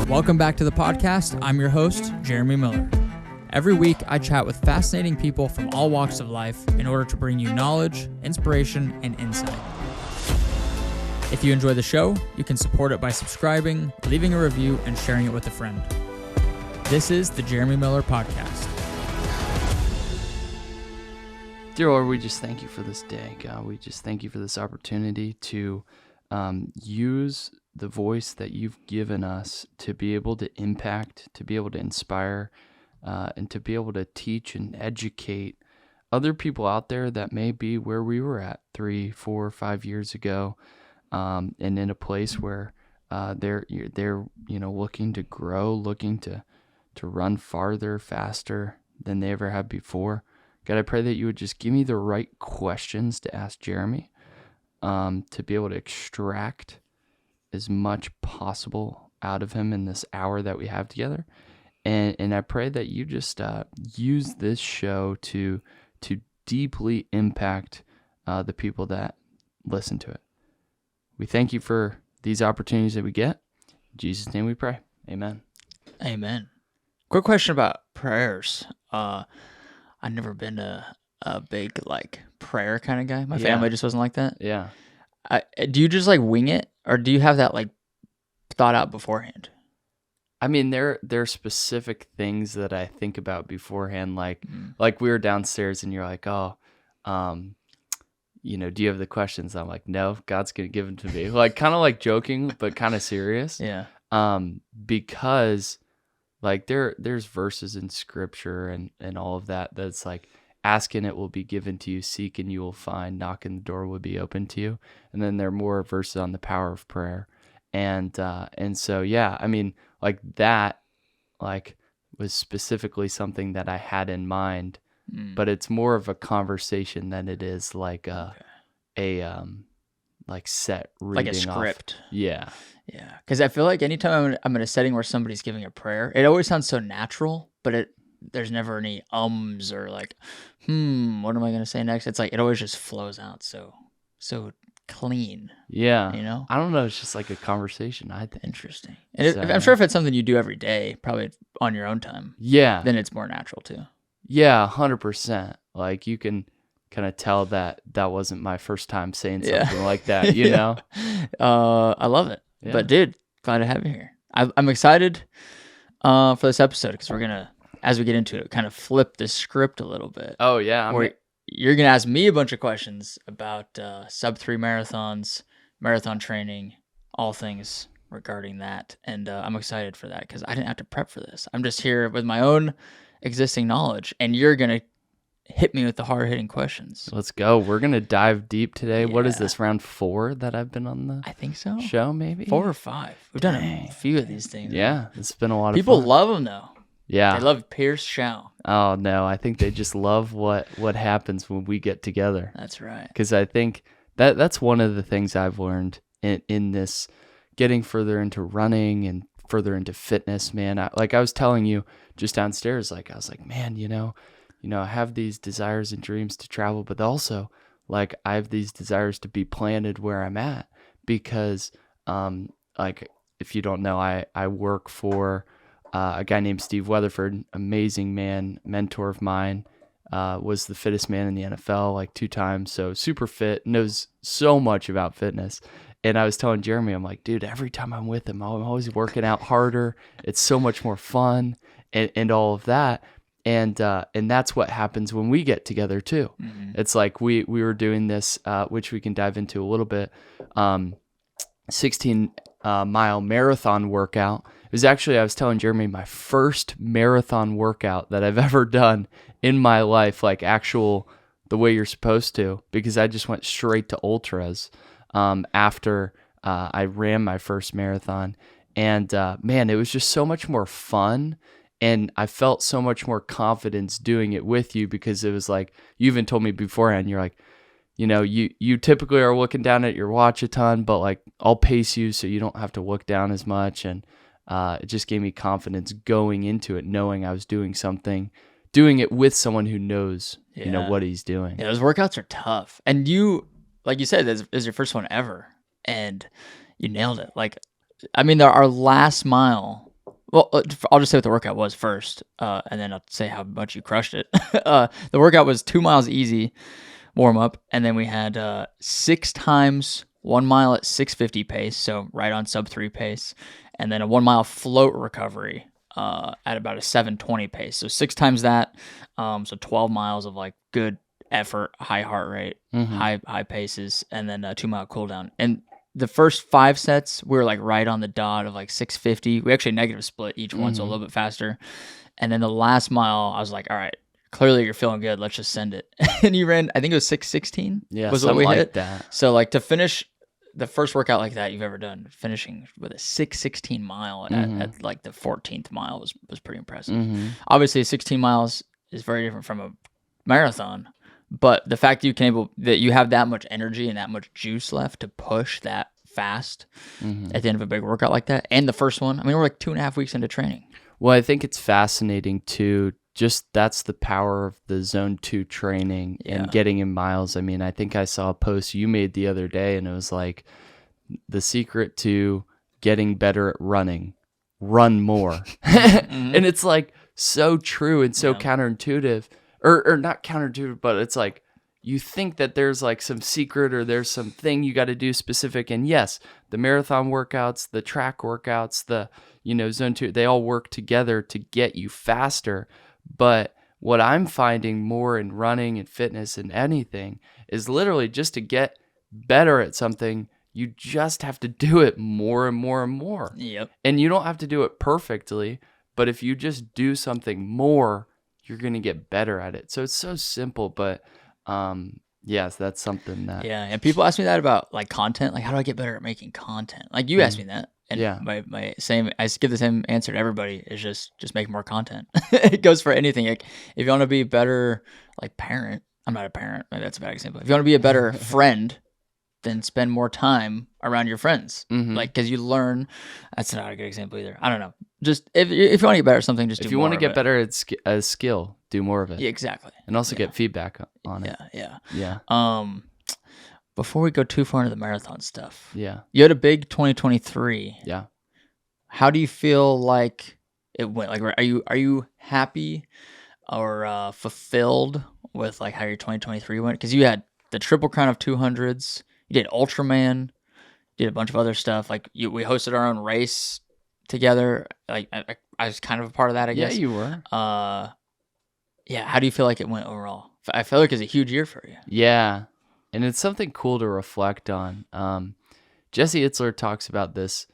Welcome back to the podcast. I'm your host, Jeremy Miller. Every week, I chat with fascinating people from all walks of life in order to bring you knowledge, inspiration, and insight. If you enjoy the show, you can support it by subscribing, leaving a review, and sharing it with a friend. This is the Jeremy Miller Podcast. Dear Lord, we just thank you for this day, God. We just thank you for this opportunity to use the voice that you've given us to be able to impact, to be able to inspire, and to be able to teach and educate other people out there that may be where we were at 3, 4, 5 years ago, and in a place where they're looking to grow, looking to run farther, faster than they ever have before. God, I pray that you would just give me the right questions to ask Jeremy, to be able to extract as much possible out of him in this hour that we have together. And I pray that you just use this show to deeply impact the people that listen to it. We thank you for these opportunities that we get. In Jesus' name we pray. Amen. Amen. Quick question about prayers. I've never been a big prayer kind of guy. My family just wasn't like that. Yeah. Do you just wing it, or do you have that thought out beforehand? I mean, there are specific things that I think about beforehand, like we were downstairs and you're like, do you have the questions? I'm like, no, God's gonna give them to me. Kind of joking, but kind of serious. Yeah. Because there's verses in scripture and all of that's ask and it will be given to you, seek and you will find, knock and the door will be open to you. And then there are more verses on the power of prayer. And so, yeah, I mean, that was specifically something that I had in mind, but it's more of a conversation than it is set reading, like a script. Off. Yeah. Yeah. Because I feel like anytime I'm in a setting where somebody's giving a prayer, it always sounds so natural, but there's never any ums or what am I going to say next? It's it always just flows out so clean. Yeah. I don't know. It's just a conversation, I think. Interesting. And I'm sure if it's something you do every day, probably on your own time. Yeah. Then it's more natural too. Yeah, 100%. You can kind of tell that wasn't my first time saying something like that, you know? I love it. Yeah. But dude, glad to have you here. I'm excited for this episode because we're going to, as we get into it, kind of flip the script a little bit. Oh, yeah. You're going to ask me a bunch of questions about Sub-3 marathons, marathon training, all things regarding that. And I'm excited for that because I didn't have to prep for this. I'm just here with my own existing knowledge, and you're going to hit me with the hard-hitting questions. Let's go. We're going to dive deep today. Yeah. What is this, round 4 that I've been on the I think so. Show, maybe? 4 or 5. We've done a few of these things. Yeah, it's been a lot of People fun. love them, though. Yeah. They love Pierce Showe. Oh, no. I think they just love what happens when we get together. That's right. Because I think that's one of the things I've learned in this getting further into running and further into fitness, man. I was telling you just downstairs, I was like, man, I have these desires and dreams to travel, but also I have these desires to be planted where I'm at because, if you don't know, I work for a guy named Steve Weatherford, amazing man, mentor of mine, was the fittest man in the NFL 2 times. So super fit, knows so much about fitness. And I was telling Jeremy, I'm like, dude, every time I'm with him, I'm always working out harder. It's so much more fun and all of that. And that's what happens when we get together too. Mm-hmm. It's we were doing this, which we can dive into a little bit, 16-mile marathon workout. It was actually, I was telling Jeremy, my first marathon workout that I've ever done in my life, actual, the way you're supposed to, because I just went straight to ultras after I ran my first marathon. And man, it was just so much more fun. And I felt so much more confidence doing it with you because it was you even told me beforehand, you're you typically are looking down at your watch a ton, but I'll pace you so you don't have to look down as much. And it just gave me confidence going into it, knowing I was doing it with someone who knows, what he's doing. Yeah, those workouts are tough. And you, like you said, this is your first one ever, and you nailed it. Our last mile Well, I'll just say what the workout was first, and then I'll say how much you crushed it. The workout was 2 miles easy warm up, and then we had 6 times 1 mile at 650 pace, so right on sub-3 pace, and then a 1 mile float recovery at about a 720 pace. So 6 times that, so 12 miles of like good effort, high heart rate, high paces, and then a 2 mile cool down. And the first 5 sets, we were like right on the dot of like 650. We actually negative split each one, so a little bit faster. And then the last mile, I was like, all right, clearly you're feeling good. Let's just send it. And you ran, I think it was 616. Yeah, was what we like hit. That. So like to finish the first workout like that you've ever done, finishing with a 616 mile at like the 14th mile was pretty impressive. Obviously, 16 miles is very different from a marathon. But the fact that you have that much energy and that much juice left to push that fast at the end of a big workout like that, and the first one, I mean, we're like 2.5 weeks into training. Well, I think it's fascinating too. Just that's the power of the zone 2 training and getting in miles. I mean, I think I saw a post you made the other day, and it was like the secret to getting better at running, run more. And it's like so true and so counterintuitive. Or not counterintuitive, but it's like you think that there's like some secret or there's some thing you got to do specific. And yes, the marathon workouts, the track workouts, the, zone 2, they all work together to get you faster. But what I'm finding more in running and fitness and anything is literally just to get better at something, you just have to do it more and more and more. Yep. And you don't have to do it perfectly, but if you just do something more, you're going to get better at it. So it's so simple, but yes, that's something that... Yeah, and people ask me that about like content, like how do I get better at making content? Like you asked me that, and I give the same answer to everybody, is just make more content. It goes for anything. Like if you want to be a better like parent, I'm not a parent, maybe that's a bad example. If you want to be a better friend, then spend more time around your friends. Like, because you learn. That's not a good example either. I don't know. Just if you want to get better at something, just do more. If you want to get better at a skill, do more of it. Yeah, exactly. And also get feedback on it. Yeah. Before we go too far into the marathon stuff, you had a big 2023. Yeah. How do you feel like it went? Like, are you happy or fulfilled with like how your 2023 went? Because you had the Triple Crown of 200s. You did Ultraman, did a bunch of other stuff. Like we hosted our own race together. Like I was kind of a part of that, I guess. Yeah, you were. How do you feel like it went overall? I feel like it's a huge year for you. Yeah, and it's something cool to reflect on. Jesse Itzler talks about this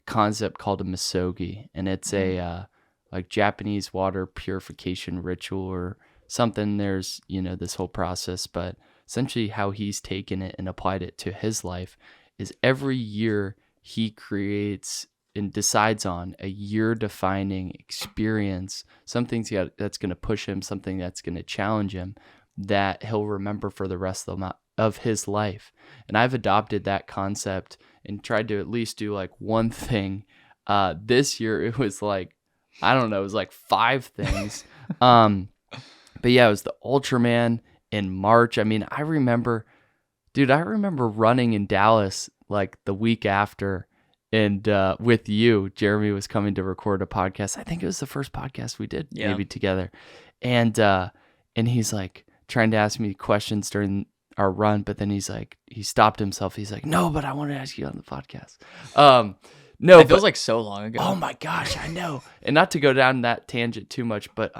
concept called a misogi, and it's a like Japanese water purification ritual or something. There's this whole process, but essentially how he's taken it and applied it to his life is every year he creates and decides on a year-defining experience, something that's going to push him, something that's going to challenge him, that he'll remember for the rest of his life. And I've adopted that concept and tried to at least do like one thing. This year it was like, I don't know, it was like 5 things. But yeah, it was the Ultraman in March. I mean, I remember running in Dallas like the week after, and with you, Jeremy was coming to record a podcast. I think it was the first podcast we did maybe together. And he's like trying to ask me questions during our run, but then he stopped himself. He's like, no, but I want to ask you on the podcast. No, it feels like so long ago. Oh my gosh, I know. And not to go down that tangent too much, but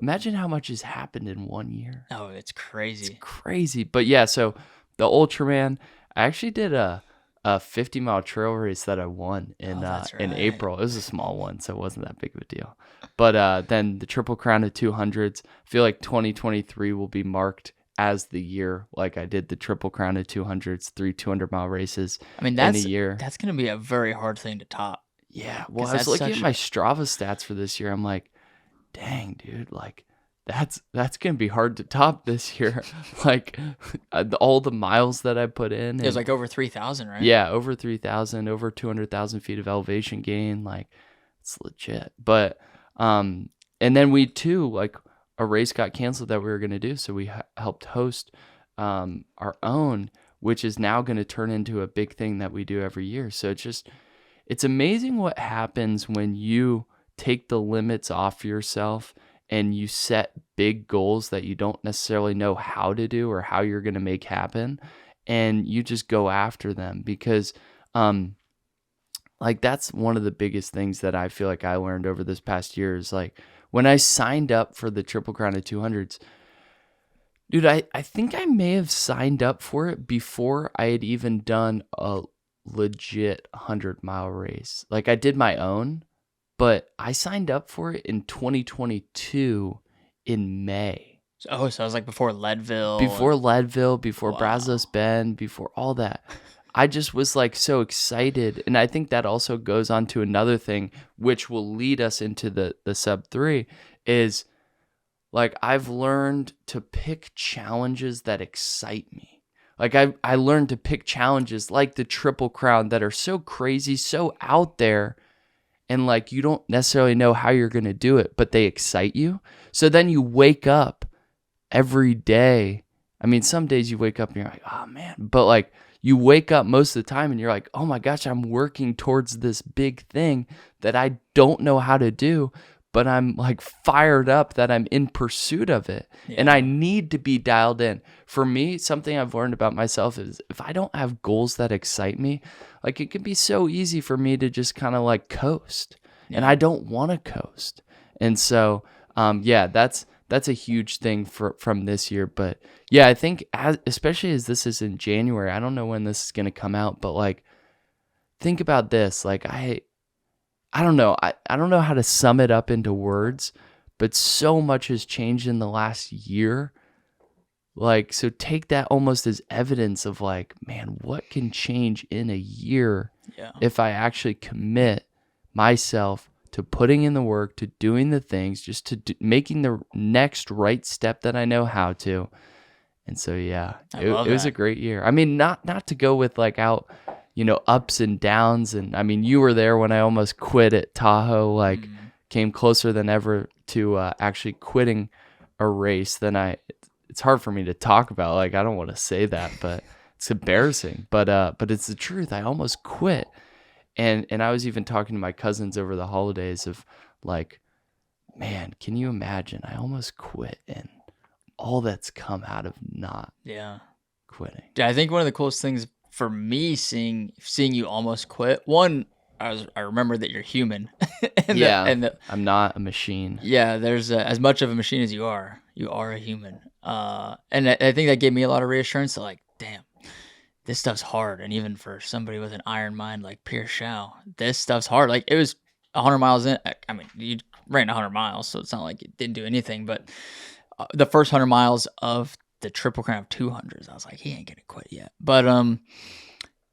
imagine how much has happened in 1 year. Oh, it's crazy. It's crazy. But yeah, so the Ultraman, I actually did a 50-mile trail race that I won in April. It was a small one, so it wasn't that big of a deal. But then the Triple Crown of 200s, I feel like 2023 will be marked as the year, like I did the Triple Crown of 200s, 3 200-mile races in a year. That's going to be a very hard thing to top. Yeah, well, I was looking at my Strava stats for this year. I'm like, dang, dude, like that's going to be hard to top this year. Like all the miles that I put in. It was like over 3,000, right? Yeah, over 3,000, over 200,000 feet of elevation gain. Like it's legit. But, and then we too, like a race got canceled that we were going to do. So we helped host our own, which is now going to turn into a big thing that we do every year. So it's amazing what happens when you take the limits off yourself and you set big goals that you don't necessarily know how to do or how you're going to make happen, and you just go after them. Because like that's one of the biggest things that I feel like I learned over this past year is like when I signed up for the Triple Crown of 200s, dude, I think I may have signed up for it before I had even done a legit 100-mile race. Like I did my own, but I signed up for it in 2022 in May. Oh, so it was like before Leadville. Before Brazos Bend, before all that. I just was like so excited. And I think that also goes on to another thing, which will lead us into the Sub-3, is like I've learned to pick challenges that excite me. Like I learned to pick challenges like the Triple Crown that are so crazy, so out there, and like you don't necessarily know how you're going to do it, but they excite you. So then you wake up every day. I mean, some days you wake up and you're like, oh man, but like you wake up most of the time and you're like, oh my gosh, I'm working towards this big thing that I don't know how to do, but I'm like fired up that I'm in pursuit of it. Yeah. And I need to be dialed in. For me, something I've learned about myself is if I don't have goals that excite me, like it can be so easy for me to just kind of like coast. Yeah. And I don't want to coast. And so, that's a huge thing from this year. But yeah, I think especially as this is in January, I don't know when this is going to come out, but like, think about this. Like I don't know. I don't know how to sum it up into words, but so much has changed in the last year. Like, so take that almost as evidence of like, man, what can change in a year if I actually commit myself to putting in the work, to doing the things, just to making the next right step that I know how to. And so, yeah, it was a great year. I mean, not to go with like out, ups and downs. And I mean, you were there when I almost quit at Tahoe, like came closer than ever to actually quitting a race. It's hard for me to talk about. Like, I don't want to say that, but it's embarrassing, but it's the truth. I almost quit. And I was even talking to my cousins over the holidays of like, man, can you imagine? I almost quit and all that's come out of not quitting. Yeah, I think one of the coolest things for me seeing you almost quit, one, I remember that you're human. I'm not a machine. Yeah, there's as much of a machine as you are a human. And I think that gave me a lot of reassurance that like, damn, this stuff's hard. And even for somebody with an iron mind like Pierce Showe, this stuff's hard. Like it was 100 miles in. I mean, you ran 100 miles, so it's not like it didn't do anything. But the first 100 miles of the Triple Crown of 200s, I was like, he ain't gonna quit yet. But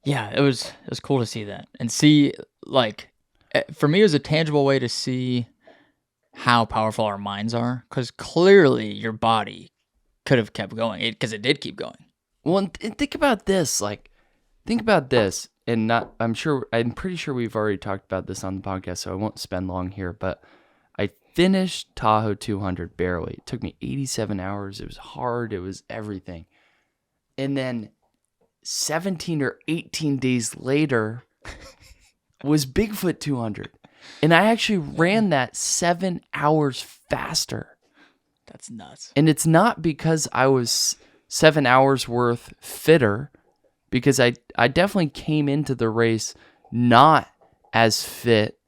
yeah, it was cool to see that and see like for me it was a tangible way to see how powerful our minds are, because clearly your body could have kept going because it did keep going. Well, and think about this, and I'm pretty sure we've already talked about this on the podcast, so I won't spend long here, but I finished Tahoe 200 barely. It took me 87 hours. It was hard. It was everything. And then 17 or 18 days later was Bigfoot 200. And I actually ran that 7 hours faster. That's nuts. And it's not because I was 7 hours worth fitter, because I definitely came into the race not as fit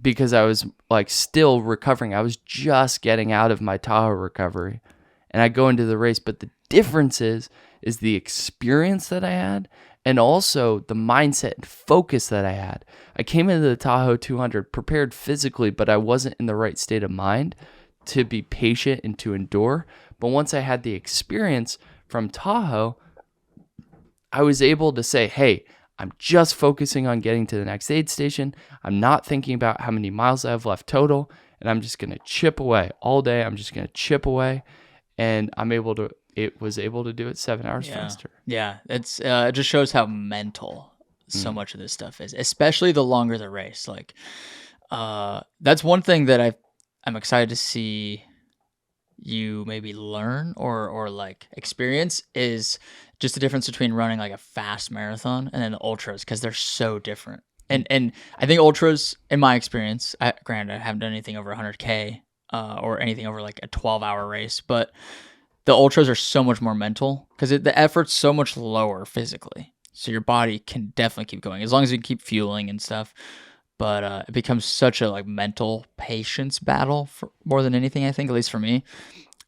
because I was like still recovering. I was just getting out of my Tahoe recovery and I go into the race. But the difference is the experience that I had and also the mindset and focus that I had. I came into the Tahoe 200 prepared physically, but I wasn't in the right state of mind to be patient and to endure. But once I had the experience from Tahoe, I was able to say, hey, I'm just focusing on getting to the next aid station. I'm not thinking about how many miles I have left total, and I'm just going to chip away all day. I'm just going to chip away, and it was able to do it 7 hours faster. Yeah, it just shows how mental so much of this stuff is, especially the longer the race. Like, that's one thing that I'm excited to see you maybe learn or like experience is just the difference between running like a fast marathon and then the ultras, because they're so different. And I think ultras, in my experience, granted, I haven't done anything over 100K or anything over like a 12-hour race, but the ultras are so much more mental because the effort's so much lower physically. So your body can definitely keep going as long as you keep fueling and stuff. But it becomes such a like mental patience battle for more than anything, I think, at least for me.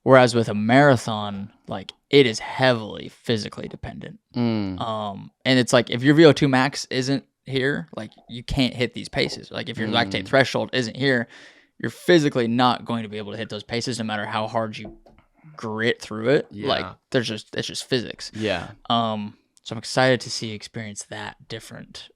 Whereas with a marathon, like it is heavily physically dependent. And it's like if your VO2 max isn't here, like you can't hit these paces. Like if your lactate threshold isn't here, you're physically not going to be able to hit those paces no matter how hard you grit through it. Yeah. Like it's just physics. Yeah. So I'm excited to experience that different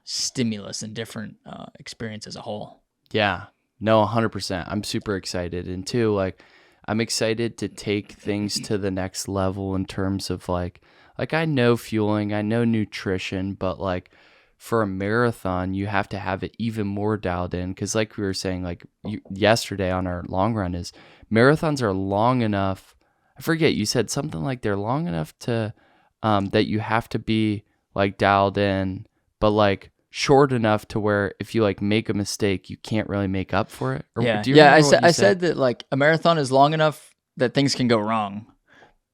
stimulus and different experience as a whole. Yeah. No, 100%. I'm super excited. And too, like, I'm excited to take things to the next level in terms of like I know fueling, I know nutrition, but like for a marathon, you have to have it even more dialed in. Cause like we were saying, like yesterday on our long run is marathons are long enough. I forget, you said something like they're long enough to, that you have to be like dialed in, but like short enough to where if you like make a mistake, you can't really make up for it. Or, Yeah, do you remember what you I said that like a marathon is long enough that things can go wrong,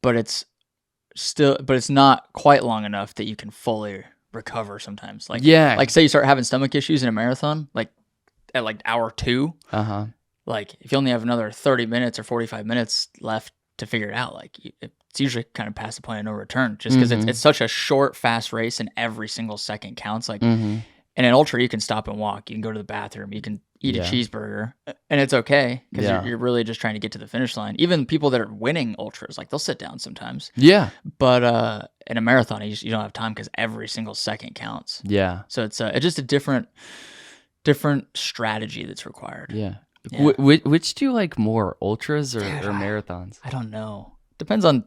but it's not quite long enough that you can fully recover sometimes. Like like say you start having stomach issues in a marathon, like at like hour 2. Like if you only have another 30 minutes or 45 minutes left to figure it out, like it's usually kind of past the point of no return, just because it's such a short, fast race and every single second counts. Like in an ultra, you can stop and walk, you can go to the bathroom, you can eat a cheeseburger, and it's okay because you're really just trying to get to the finish line. Even people that are winning ultras, like they'll sit down sometimes. Yeah, but in a marathon, you don't have time because every single second counts. Yeah, so it's just a different strategy that's required. Yeah. Which do you like more, ultras or marathons? I don't know. Depends on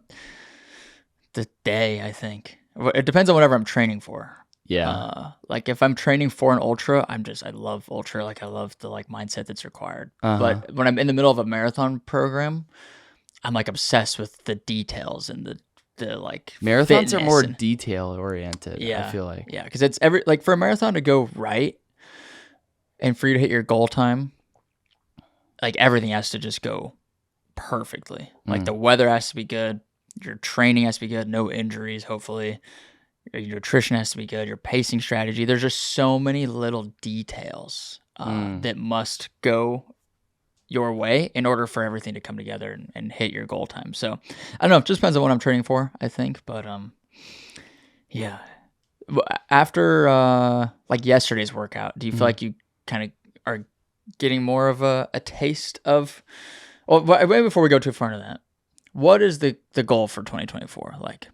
the day, I think. It depends on whatever I'm training for. Yeah. Like if I'm training for an ultra, I love ultra. Like I love the like mindset that's required. But when I'm in the middle of a marathon program, I'm like obsessed with the details and the like marathons are more detail oriented. Yeah, I feel like. Yeah, because it's like for a marathon to go right and for you to hit your goal time, like everything has to just go perfectly. Like the weather has to be good, your training has to be good, no injuries, hopefully. Your nutrition has to be good, your pacing strategy. There's just so many little details that must go your way in order for everything to come together and hit your goal time. So I don't know, it just depends on what I'm training for, I think. But yeah. After like yesterday's workout, do you feel like you kind of are getting more of a taste of, well, way before we go too far into that, what is the goal for 2024? Like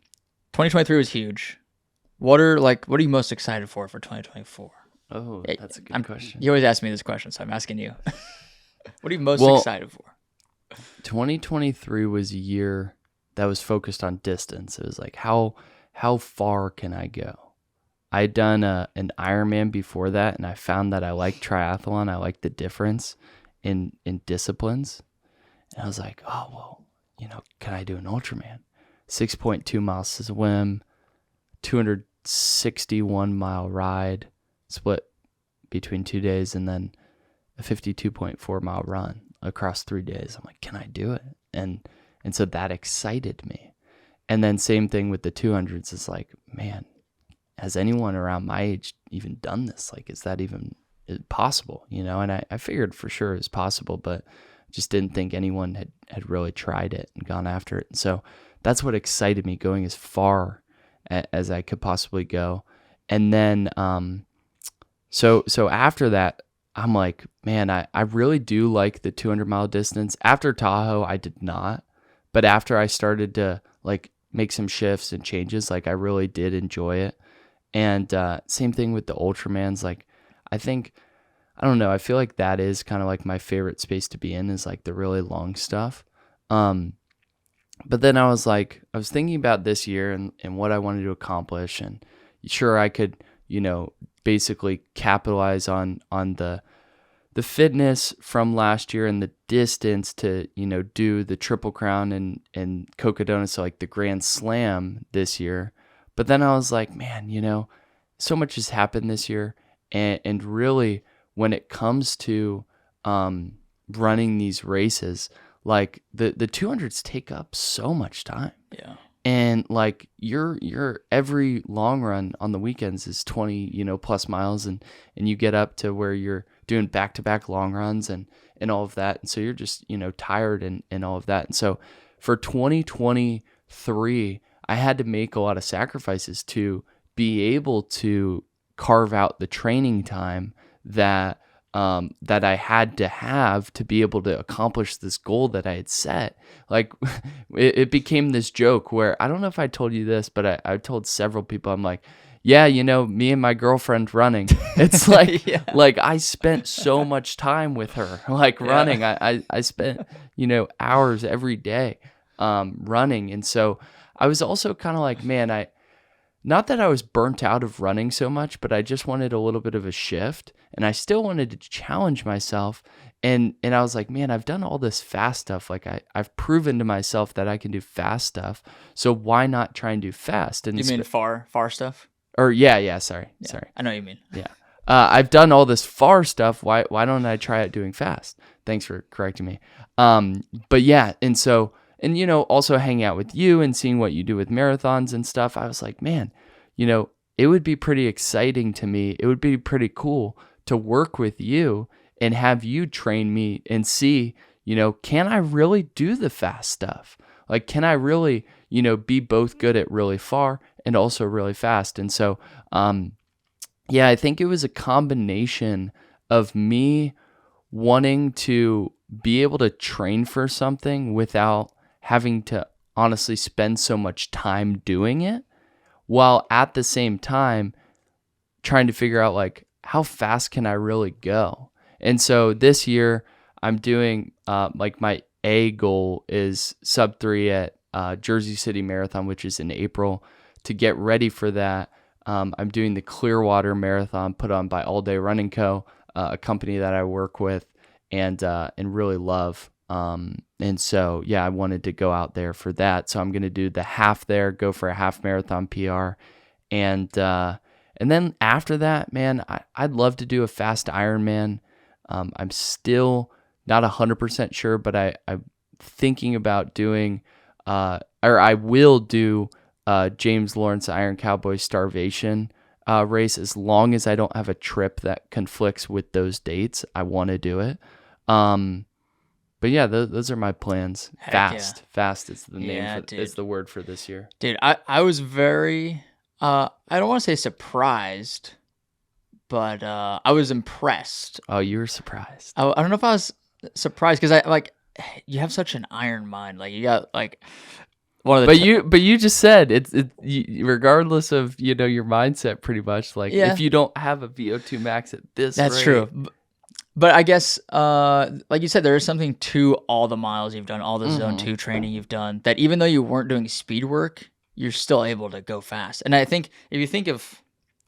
2023 was huge. What are you most excited for 2024? Oh, that's a good question. You always ask me this question, so I'm asking you. What are you most excited for? 2023 was a year that was focused on distance. It was like, how far can I go? I'd done an Ironman before that, and I found that I like triathlon. I like the difference in disciplines. And I was like, oh, well, can I do an Ultraman? 6.2 miles to swim, 261-mile ride, split between 2 days, and then a 52.4-mile run across 3 days. I'm like, can I do it? And so that excited me. And then same thing with the 200s. It's like, man, has anyone around my age even done this? Like, is that even possible? And I figured for sure it was possible, but just didn't think anyone had really tried it and gone after it. And so that's what excited me, going as far as I could possibly go. And then, so after that, I'm like, man, I really do like the 200-mile distance. After Tahoe, I did not. But after I started to like make some shifts and changes, like I really did enjoy it. And same thing with the Ultramans. Like, I don't know, I feel like that is kind of like my favorite space to be in, is like the really long stuff. But then I was thinking about this year and what I wanted to accomplish. And sure, I could, basically capitalize on the fitness from last year and the distance to, do the Triple Crown and Cocodona, so like the Grand Slam this year. But then I was like, man, so much has happened this year, And really, when it comes to running these races, like the 200s take up so much time. Yeah. And like your every long run on the weekends is 20, plus miles, and you get up to where you're doing back-to-back long runs and all of that. And so you're just, tired and all of that. And so for 2023, I had to make a lot of sacrifices to be able to carve out the training time that I had to have to be able to accomplish this goal that I had set. Like it became this joke where, I don't know if I told you this, but I told several people, I'm like, yeah, me and my girlfriend running. It's like, Yeah. like I spent so much time with her, like running. I spent, hours every day, running. And so I was also kind of like, man, not that I was burnt out of running so much, but I just wanted a little bit of a shift, and I still wanted to challenge myself. And I was like, man, I've done all this fast stuff. Like I've proven to myself that I can do fast stuff. So why not try and do fast? And You mean far stuff? Or yeah, sorry. I know what you mean. Yeah. I've done all this far stuff. Why don't I try it doing fast? Thanks for correcting me. But yeah, and so, and also hanging out with you and seeing what you do with marathons and stuff, I was like, man, it would be pretty exciting to me. It would be pretty cool to work with you and have you train me and see, can I really do the fast stuff? Like, can I really, be both good at really far and also really fast? And so, I think it was a combination of me wanting to be able to train for something without having to honestly spend so much time doing it, while at the same time trying to figure out, like, how fast can I really go? And so this year I'm doing, like, my A goal is Sub-3 at Jersey City Marathon, which is in April. To get ready for that, I'm doing the Clearwater Marathon put on by All Day Running Co., a company that I work with and really love. And so, I wanted to go out there for that. So I'm going to do the half there, go for a half marathon PR. And then after that, man, I'd love to do a fast Ironman. I'm still not 100% sure, but I'm thinking about doing, or I will do James Lawrence Iron Cowboy Starvation race, as long as I don't have a trip that conflicts with those dates. I want to do it. But yeah, those are my plans. Heck Fast is the name. Yeah, Is the word for this year. Dude, I was very, I don't want to say surprised, but I was impressed. Oh, you were surprised. I don't know if I was surprised, because you have such an iron mind. Like, you got like one of the. But you just said regardless of your mindset, pretty much, like, if you don't have a VO2 max at this, that's rate, true. But I guess, like you said, there is something to all the miles you've done, all the Zone 2 training you've done, that even though you weren't doing speed work, you're still able to go fast. And I think if you think of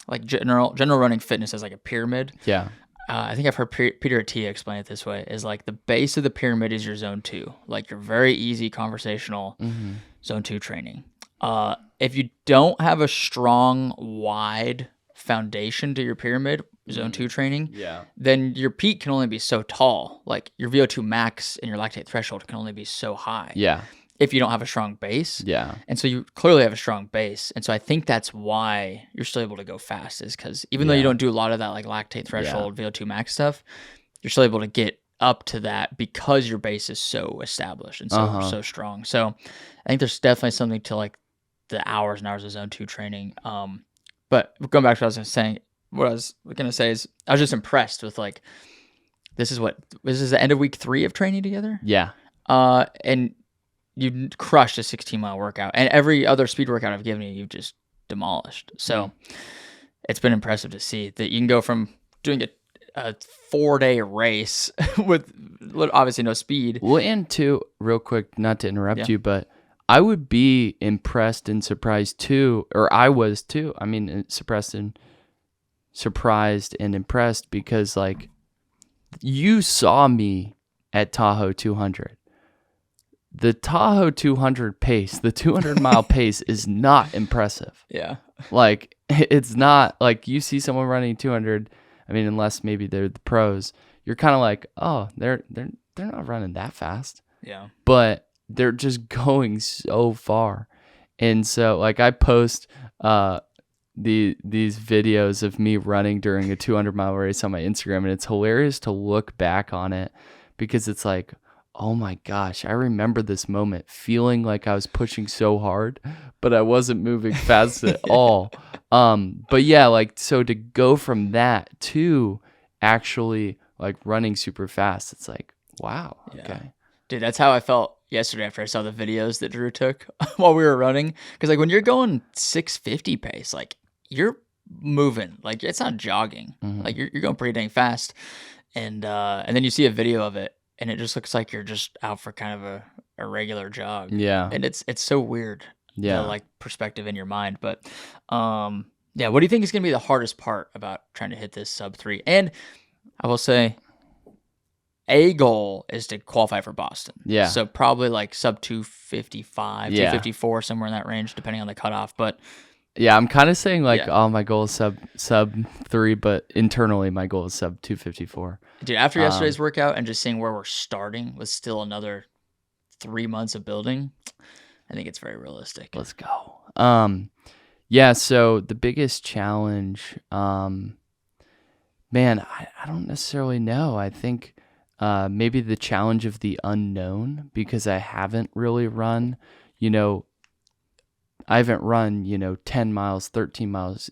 like general running fitness as like a pyramid, I think I've heard Peter Attia explain it this way, is like the base of the pyramid is your Zone 2, like your very easy conversational Zone 2 training. If you don't have a strong, wide foundation to your pyramid, Zone 2 training, then your peak can only be so tall. Like, your VO2 max and your lactate threshold can only be so high. If you don't have a strong base. And so you clearly have a strong base. And so I think that's why you're still able to go fast, is because even though you don't do a lot of that like lactate threshold, VO2 max stuff, you're still able to get up to that because your base is so established and so strong. So I think there's definitely something to like the hours and hours of Zone 2 training. But going back to what I was going to say is I was just impressed with, like, this is the end of week 3 of training together. And you crushed a 16-mile workout, and every other speed workout I've given you've just demolished. So it's been impressive to see that you can go from doing a 4-day race with obviously no speed. Well, and too, real quick, not to interrupt you, but I would be impressed and surprised too, or I was too. I mean, surprised and impressed, because, like, you saw me at Tahoe 200. The Tahoe 200 pace, the 200-mile pace, is not impressive. Like, it's not like you see someone running 200 I mean, unless maybe they're the pros, you're kind of like, oh, they're not running that fast. Yeah. But they're just going so far. And so like I post these videos of me running during a 200-mile race on my Instagram, and it's hilarious to look back on it because it's like, oh my gosh, I remember this moment feeling like I was pushing so hard, but I wasn't moving fast at all. But yeah, like, so to go from that to actually like running super fast, it's like, wow. Yeah. Okay. Dude, that's how I felt yesterday after I saw the videos that Drew took while we were running. Because like when you're going 650 pace, like you're moving, like it's not jogging. Mhm. Like you're going pretty dang fast. And then you see a video of it, and it just looks like you're just out for kind of a regular jog. Yeah. And it's so weird. Yeah. The like perspective in your mind. But yeah, what do you think is gonna be the hardest part about trying to hit this sub-3? And I will say, a goal is to qualify for Boston. Yeah. So probably like sub 255, Yeah. 254, somewhere in that range, depending on the cutoff. But Yeah, I'm kind of saying like, Yeah. oh, my goal is sub 3, but internally my goal is sub 254. dude, after yesterday's workout and just seeing where we're starting with still another 3 months of building, I think it's very realistic. Let's go. Yeah. So the biggest challenge, man, I don't necessarily know. I think maybe the challenge of the unknown, because I haven't really run, I haven't run, 10 miles, 13 miles,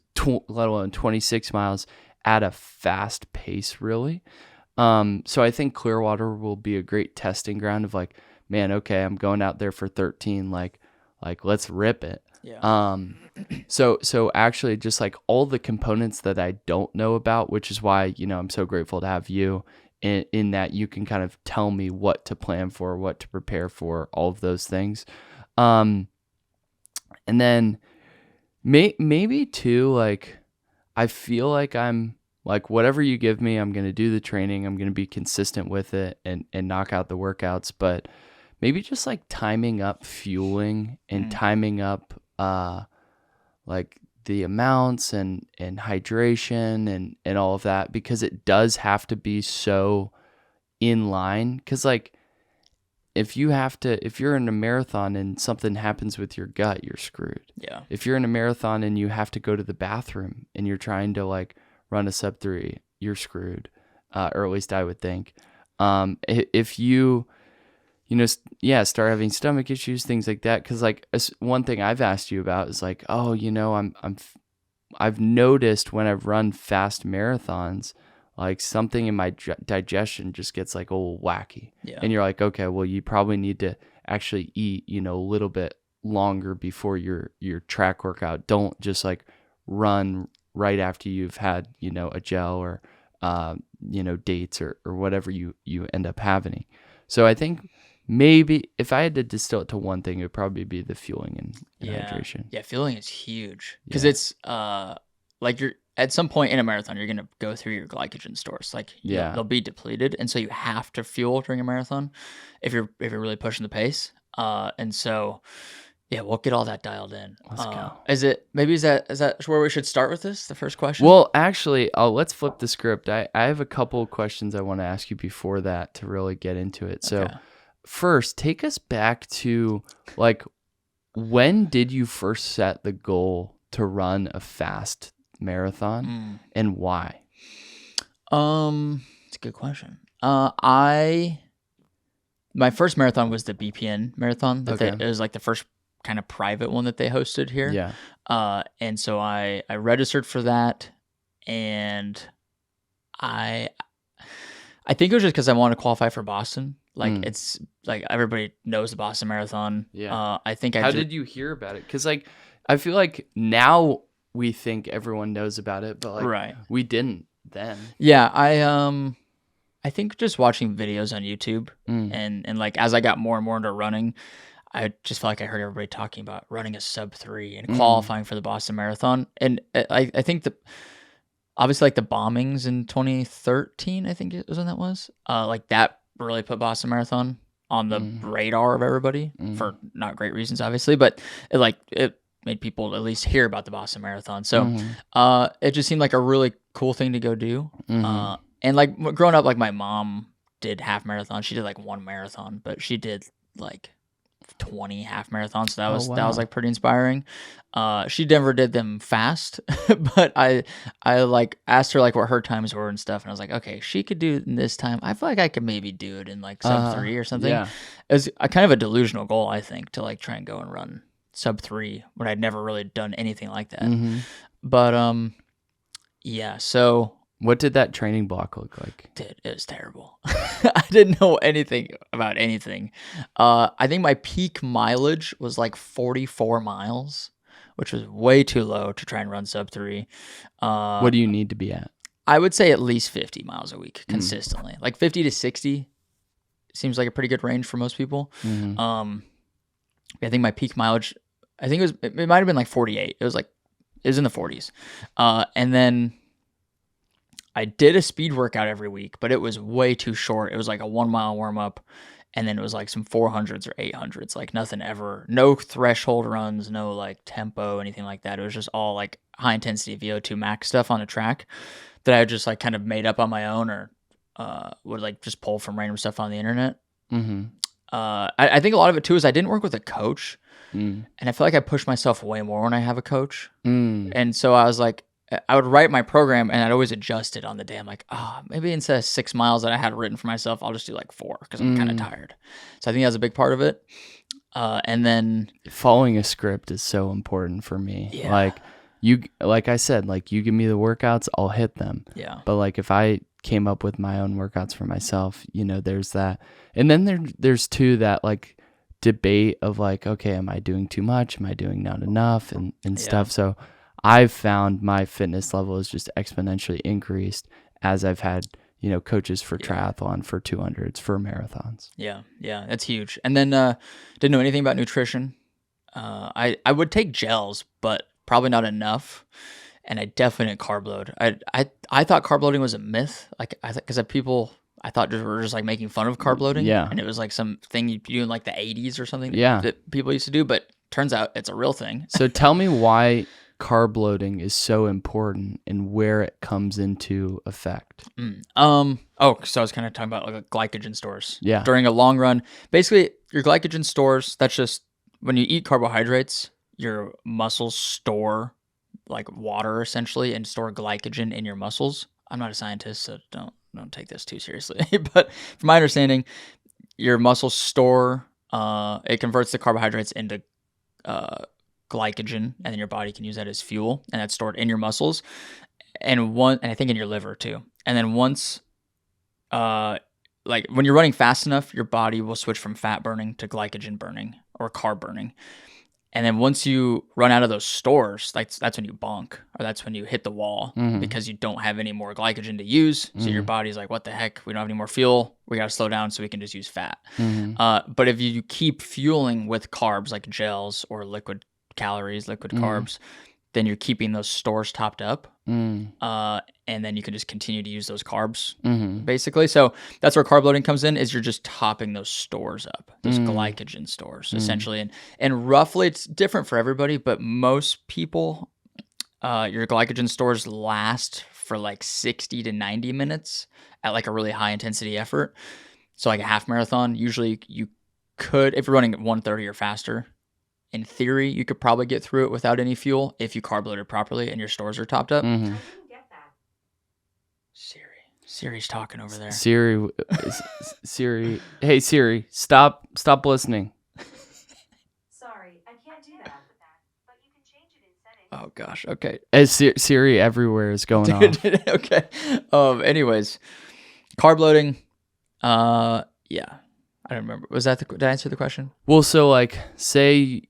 let alone 26 miles at a fast pace, really. So I think Clearwater will be a great testing ground of like, man, okay, I'm going out there for 13, like let's rip it. Yeah. So actually just like all the components that I don't know about, which is why, I'm so grateful to have you in that you can kind of tell me what to plan for, what to prepare for, all of those things. And then maybe too, like, I feel like I'm like, whatever you give me, I'm going to do the training. I'm going to be consistent with it and knock out the workouts, but maybe just like timing up fueling and timing up, like the amounts and hydration and all of that, because it does have to be so in line. Cause like, if you're in a marathon and something happens with your gut, you're screwed. Yeah. If you're in a marathon and you have to go to the bathroom and you're trying to like run a sub-3, you're screwed. Or at least I would think. If you start having stomach issues, things like that. Cause like one thing I've asked you about is like, oh, I've noticed when I've run fast marathons, like something in my digestion just gets like a little wacky. Yeah. And you're like, okay, well, you probably need to actually eat, a little bit longer before your track workout. Don't just like run right after you've had, a gel or, dates or whatever you end up having. So I think maybe if I had to distill it to one thing, it would probably be the fueling and hydration. Yeah, fueling is huge because it's like you're at some point in a marathon, you're gonna go through your glycogen stores. Like they'll be depleted, and so you have to fuel during a marathon if you're really pushing the pace. And so yeah, we'll get all that dialed in. Let's go. Is that where we should start with this? The first question. Well, actually, let's flip the script. I have a couple of questions I want to ask you before that to really get into it. So. Okay. First, take us back to like, when did you first set the goal to run a fast marathon and why? It's a good question. My first marathon was the BPN marathon. It was like the first kind of private one that they hosted here. Yeah. And so I registered for that, and I think it was just because I wanted to qualify for Boston. Like it's like everybody knows the Boston Marathon. Yeah. I think How did you hear about it? Because like I feel like now we think everyone knows about it, but like we didn't then. Yeah, I think just watching videos on YouTube and like as I got more and more into running, I just felt like I heard everybody talking about running a sub-3 and qualifying for the Boston Marathon. And I think obviously like the bombings in 2013, I think it was when that was, like that really put Boston Marathon on the radar of everybody for not great reasons, obviously, but it made people at least hear about the Boston Marathon. So Mm-hmm. it just seemed like a really cool thing to go do. Mm-hmm. And like growing up, like my mom did half marathons. She did like one marathon, but she did like 20 half marathons. So that was wow. like pretty inspiring. She never did them fast, but I like asked her like what her times were and stuff, and I was like, okay, she could do it in this time. I feel like I could maybe do it in like sub-3 or something. Yeah. It was a kind of a delusional goal, I think, to like try and go and run sub-3 when I'd never really done anything like that. Mm-hmm. But yeah, so What did that training block look like? dude, it was terrible. I didn't know anything about anything. I think my peak mileage was like 44 miles, which was way too low to try and run sub-3. What do you need to be at? I would say at least 50 miles a week consistently. Like 50 to 60 seems like a pretty good range for most people. Mm-hmm. I think my peak mileage, I think it might have been like 48. It was in the 40s. And then I did a speed workout every week, but it was way too short. It was like a 1 mile warm up, and then it was like some 400s or 800s, like nothing ever, no threshold runs, no like tempo, anything like that. It was just all like high intensity VO2 max stuff on a track that I just like kind of made up on my own, or would like just pull from random stuff on the internet. Mm-hmm. I think a lot of it too is I didn't work with a coach, Mm. and I feel like I push myself way more when I have a coach. Mm. And so I was like, I would write my program and I'd always adjust it on the day. I'm like, maybe instead of 6 miles that I had written for myself, I'll just do like 4 because I'm kind of tired. So I think that's a big part of it. And then Following a script is so important for me. Yeah. Like I said, like you give me the workouts, I'll hit them. Yeah. But like if I came up with my own workouts for myself, there's that. And then there's too that like debate of like, okay, am I doing too much? Am I doing not enough and stuff? So I've found my fitness level is just exponentially increased as I've had, coaches for triathlon, for 200s, for marathons. Yeah. That's huge. And then didn't know anything about nutrition. I would take gels, but probably not enough. And I definitely didn't carb load. I thought carb loading was a myth. Like because people I thought were just like making fun of carb loading. Yeah. And it was like some thing you do in like the 80s or something. Yeah. That people used to do, but turns out it's a real thing. So tell me why carb loading is so important and where it comes into effect. So I was kind of talking about like glycogen stores. Yeah. During a long run, basically your glycogen stores, that's just when you eat carbohydrates, your muscles store like water essentially and store glycogen in your muscles. I'm not a scientist, so don't take this too seriously. But from my understanding, your muscles store, it converts the carbohydrates into glycogen, and then your body can use that as fuel, and that's stored in your muscles, and I think in your liver too. And then once, like when you're running fast enough, your body will switch from fat burning to glycogen burning or carb burning. And then once you run out of those stores, that's when you bonk, or that's when you hit the wall because you don't have any more glycogen to use. So your body's like, what the heck? We don't have any more fuel. We got to slow down so we can just use fat. But if you keep fueling with carbs like gels or liquid calories, liquid carbs, then you're keeping those stores topped up. And then you can just continue to use those carbs basically. So that's where carb loading comes in, is you're just topping those stores up, those glycogen stores essentially. And roughly it's different for everybody, but most people, your glycogen stores last for like 60 to 90 minutes at like a really high intensity effort. So like a half marathon, usually you could, if you're running at 130 or faster, in theory, you could probably get through it without any fuel if you carb loaded properly and your stores are topped up. Siri's talking over there. Siri, hey Siri, stop listening. Sorry, I can't do that, but you can change it in settings. Oh gosh, okay. As Siri everywhere is going off. Okay. Anyways, carb loading. Yeah, I don't remember. Did I answer the question? Well, so like, say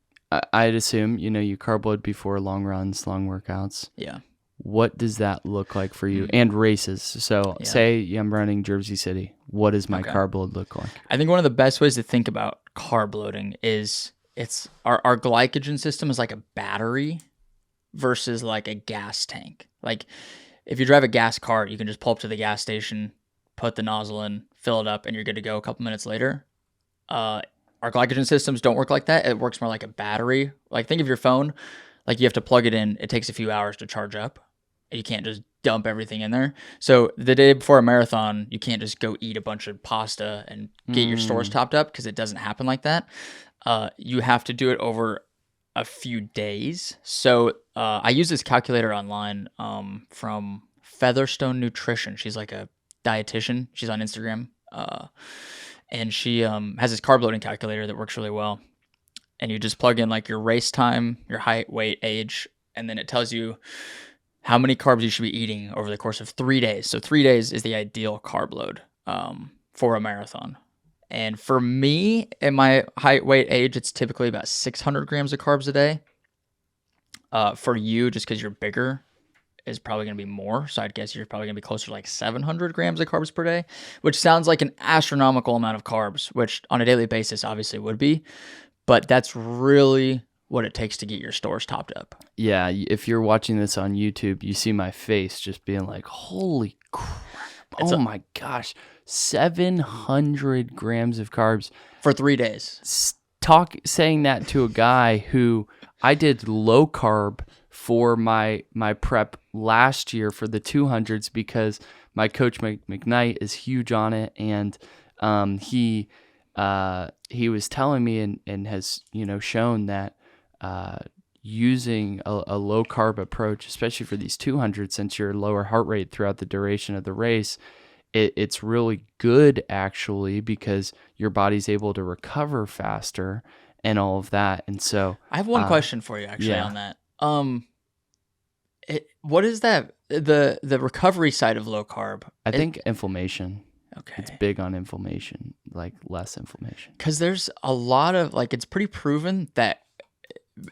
I'd assume you carb load before long runs, long workouts. Yeah. What does that look like for you? And races. So say I'm running Jersey City. What does my carb load look like? I think one of the best ways to think about carb loading is it's our glycogen system is like a battery versus like a gas tank. Like if you drive a gas car, you can just pull up to the gas station, put the nozzle in, fill it up, and you're good to go a couple minutes later. Our glycogen systems don't work like that. It works more like a battery. Like think of your phone. like you have to plug it in. It takes a few hours to charge up. You can't just dump everything in there. So the day before a marathon, you can't just go eat a bunch of pasta and get your stores topped up because it doesn't happen like that. You have to do it over a few days. So I use this calculator online from Featherstone Nutrition. She's like a dietitian. She's on Instagram. And she has this carb loading calculator that works really well. And you just plug in like your race time, your height, weight, age, and then it tells you how many carbs you should be eating over the course of 3 days. So 3 days is the ideal carb load for a marathon. And for me, in my height, weight, age, it's typically about 600 grams of carbs a day. For you, just because you're bigger, is probably going to be more. So I'd guess you're probably going to be closer to like 700 grams of carbs per day, which sounds like an astronomical amount of carbs, which on a daily basis obviously would be. But that's really what it takes to get your stores topped up. Yeah, if you're watching this on YouTube, you see my face just being like, holy crap. My gosh, 700 grams of carbs. For 3 days. Saying that to a guy who I did low carb for my prep last year for the 200s because my coach McKnight is huge on it, and he was telling me and has shown that using a low carb approach, especially for these 200s, since you're lower heart rate throughout the duration of the race, it's really good actually because your body's able to recover faster and all of that. And so I have one question for you actually on that. What is that? The recovery side of low carb? I think inflammation. Okay. It's big on inflammation, like less inflammation. Because there's a lot of it's pretty proven that,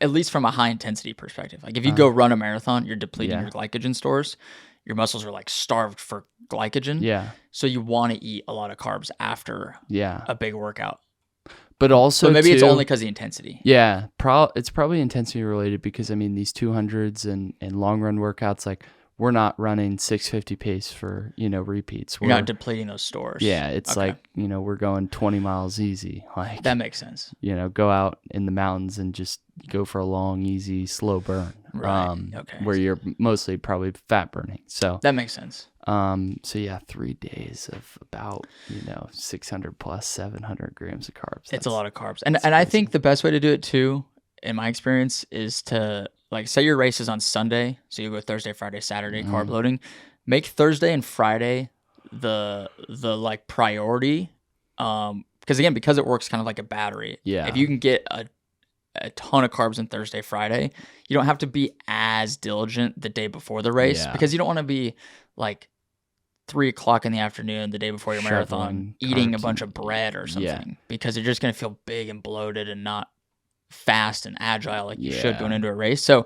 at least from a high intensity perspective, like if you go run a marathon, you're depleting your glycogen stores. Your muscles are like starved for glycogen. Yeah. So you want to eat a lot of carbs after a big workout. But also, so maybe it's only because of the intensity. Yeah, it's probably intensity related because these 200s and long run workouts, like we're not running 650 pace for repeats. You're not depleting those stores. Yeah, it's like we're going 20 miles easy. Like that makes sense. Go out in the mountains and just go for a long, easy, slow burn. Right. Where you're mostly probably fat burning. So that makes sense. So yeah, 3 days of about 600 plus 700 grams of carbs. It's a lot of carbs, and I think the best way to do it too, in my experience, is to say your race is on Sunday, so you go Thursday, Friday, Saturday carb loading. Make Thursday and Friday the priority, because it works kind of like a battery. Yeah, if you can get a ton of carbs on Thursday, Friday, you don't have to be as diligent the day before the race because you don't want to be like 3 o'clock in the afternoon the day before your marathon eating a bunch of bread or something because you're just going to feel big and bloated and not fast and agile like you should going into a race. So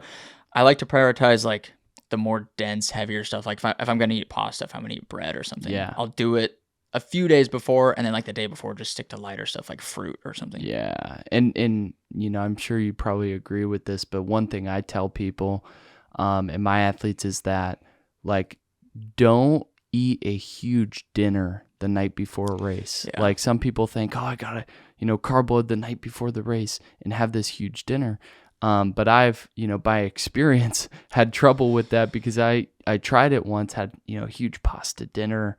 I like to prioritize like the more dense, heavier stuff. Like if I'm going to eat pasta, if I'm going to eat bread or something, I'll do it a few days before, and then like the day before just stick to lighter stuff like fruit or something. Yeah. And I'm sure you probably agree with this, but one thing I tell people and my athletes is that like don't eat a huge dinner the night before a race. Yeah. Like some people think, I gotta carb load the night before the race and have this huge dinner. But I've by experience had trouble with that because I tried it once, had a huge pasta dinner,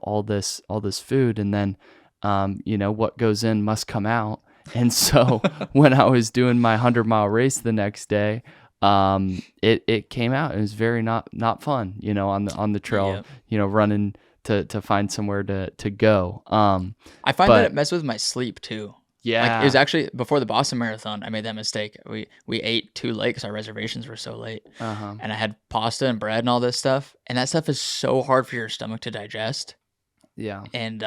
all this food, and then what goes in must come out. And so when I was doing my 100-mile race the next day, it came out. It was very not fun, on the trail, running to find somewhere to go. I find that it messes with my sleep too. Yeah. It was actually before the Boston Marathon, I made that mistake. We ate too late because our reservations were so late. And I had pasta and bread and all this stuff. And that stuff is so hard for your stomach to digest. Yeah. And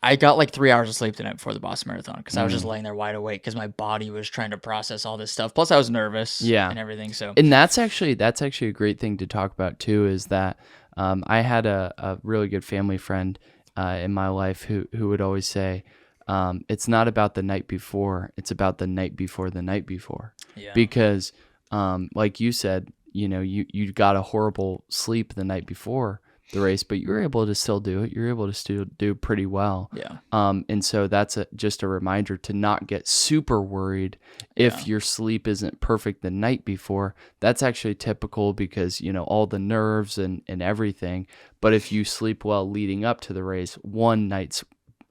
I got like 3 hours of sleep the night before the Boston Marathon because I was just laying there wide awake because my body was trying to process all this stuff. Plus I was nervous and everything. So and that's actually a great thing to talk about too, is that I had a really good family friend in my life who would always say, it's not about the night before, it's about the night before the night before. Yeah. Because like you said, you got a horrible sleep the night before, the race, but you're able to still do it. You're able to still do pretty well. Yeah. And so that's just a reminder to not get super worried if your sleep isn't perfect the night before. That's actually typical because, all the nerves and everything. But if you sleep well leading up to the race, one night's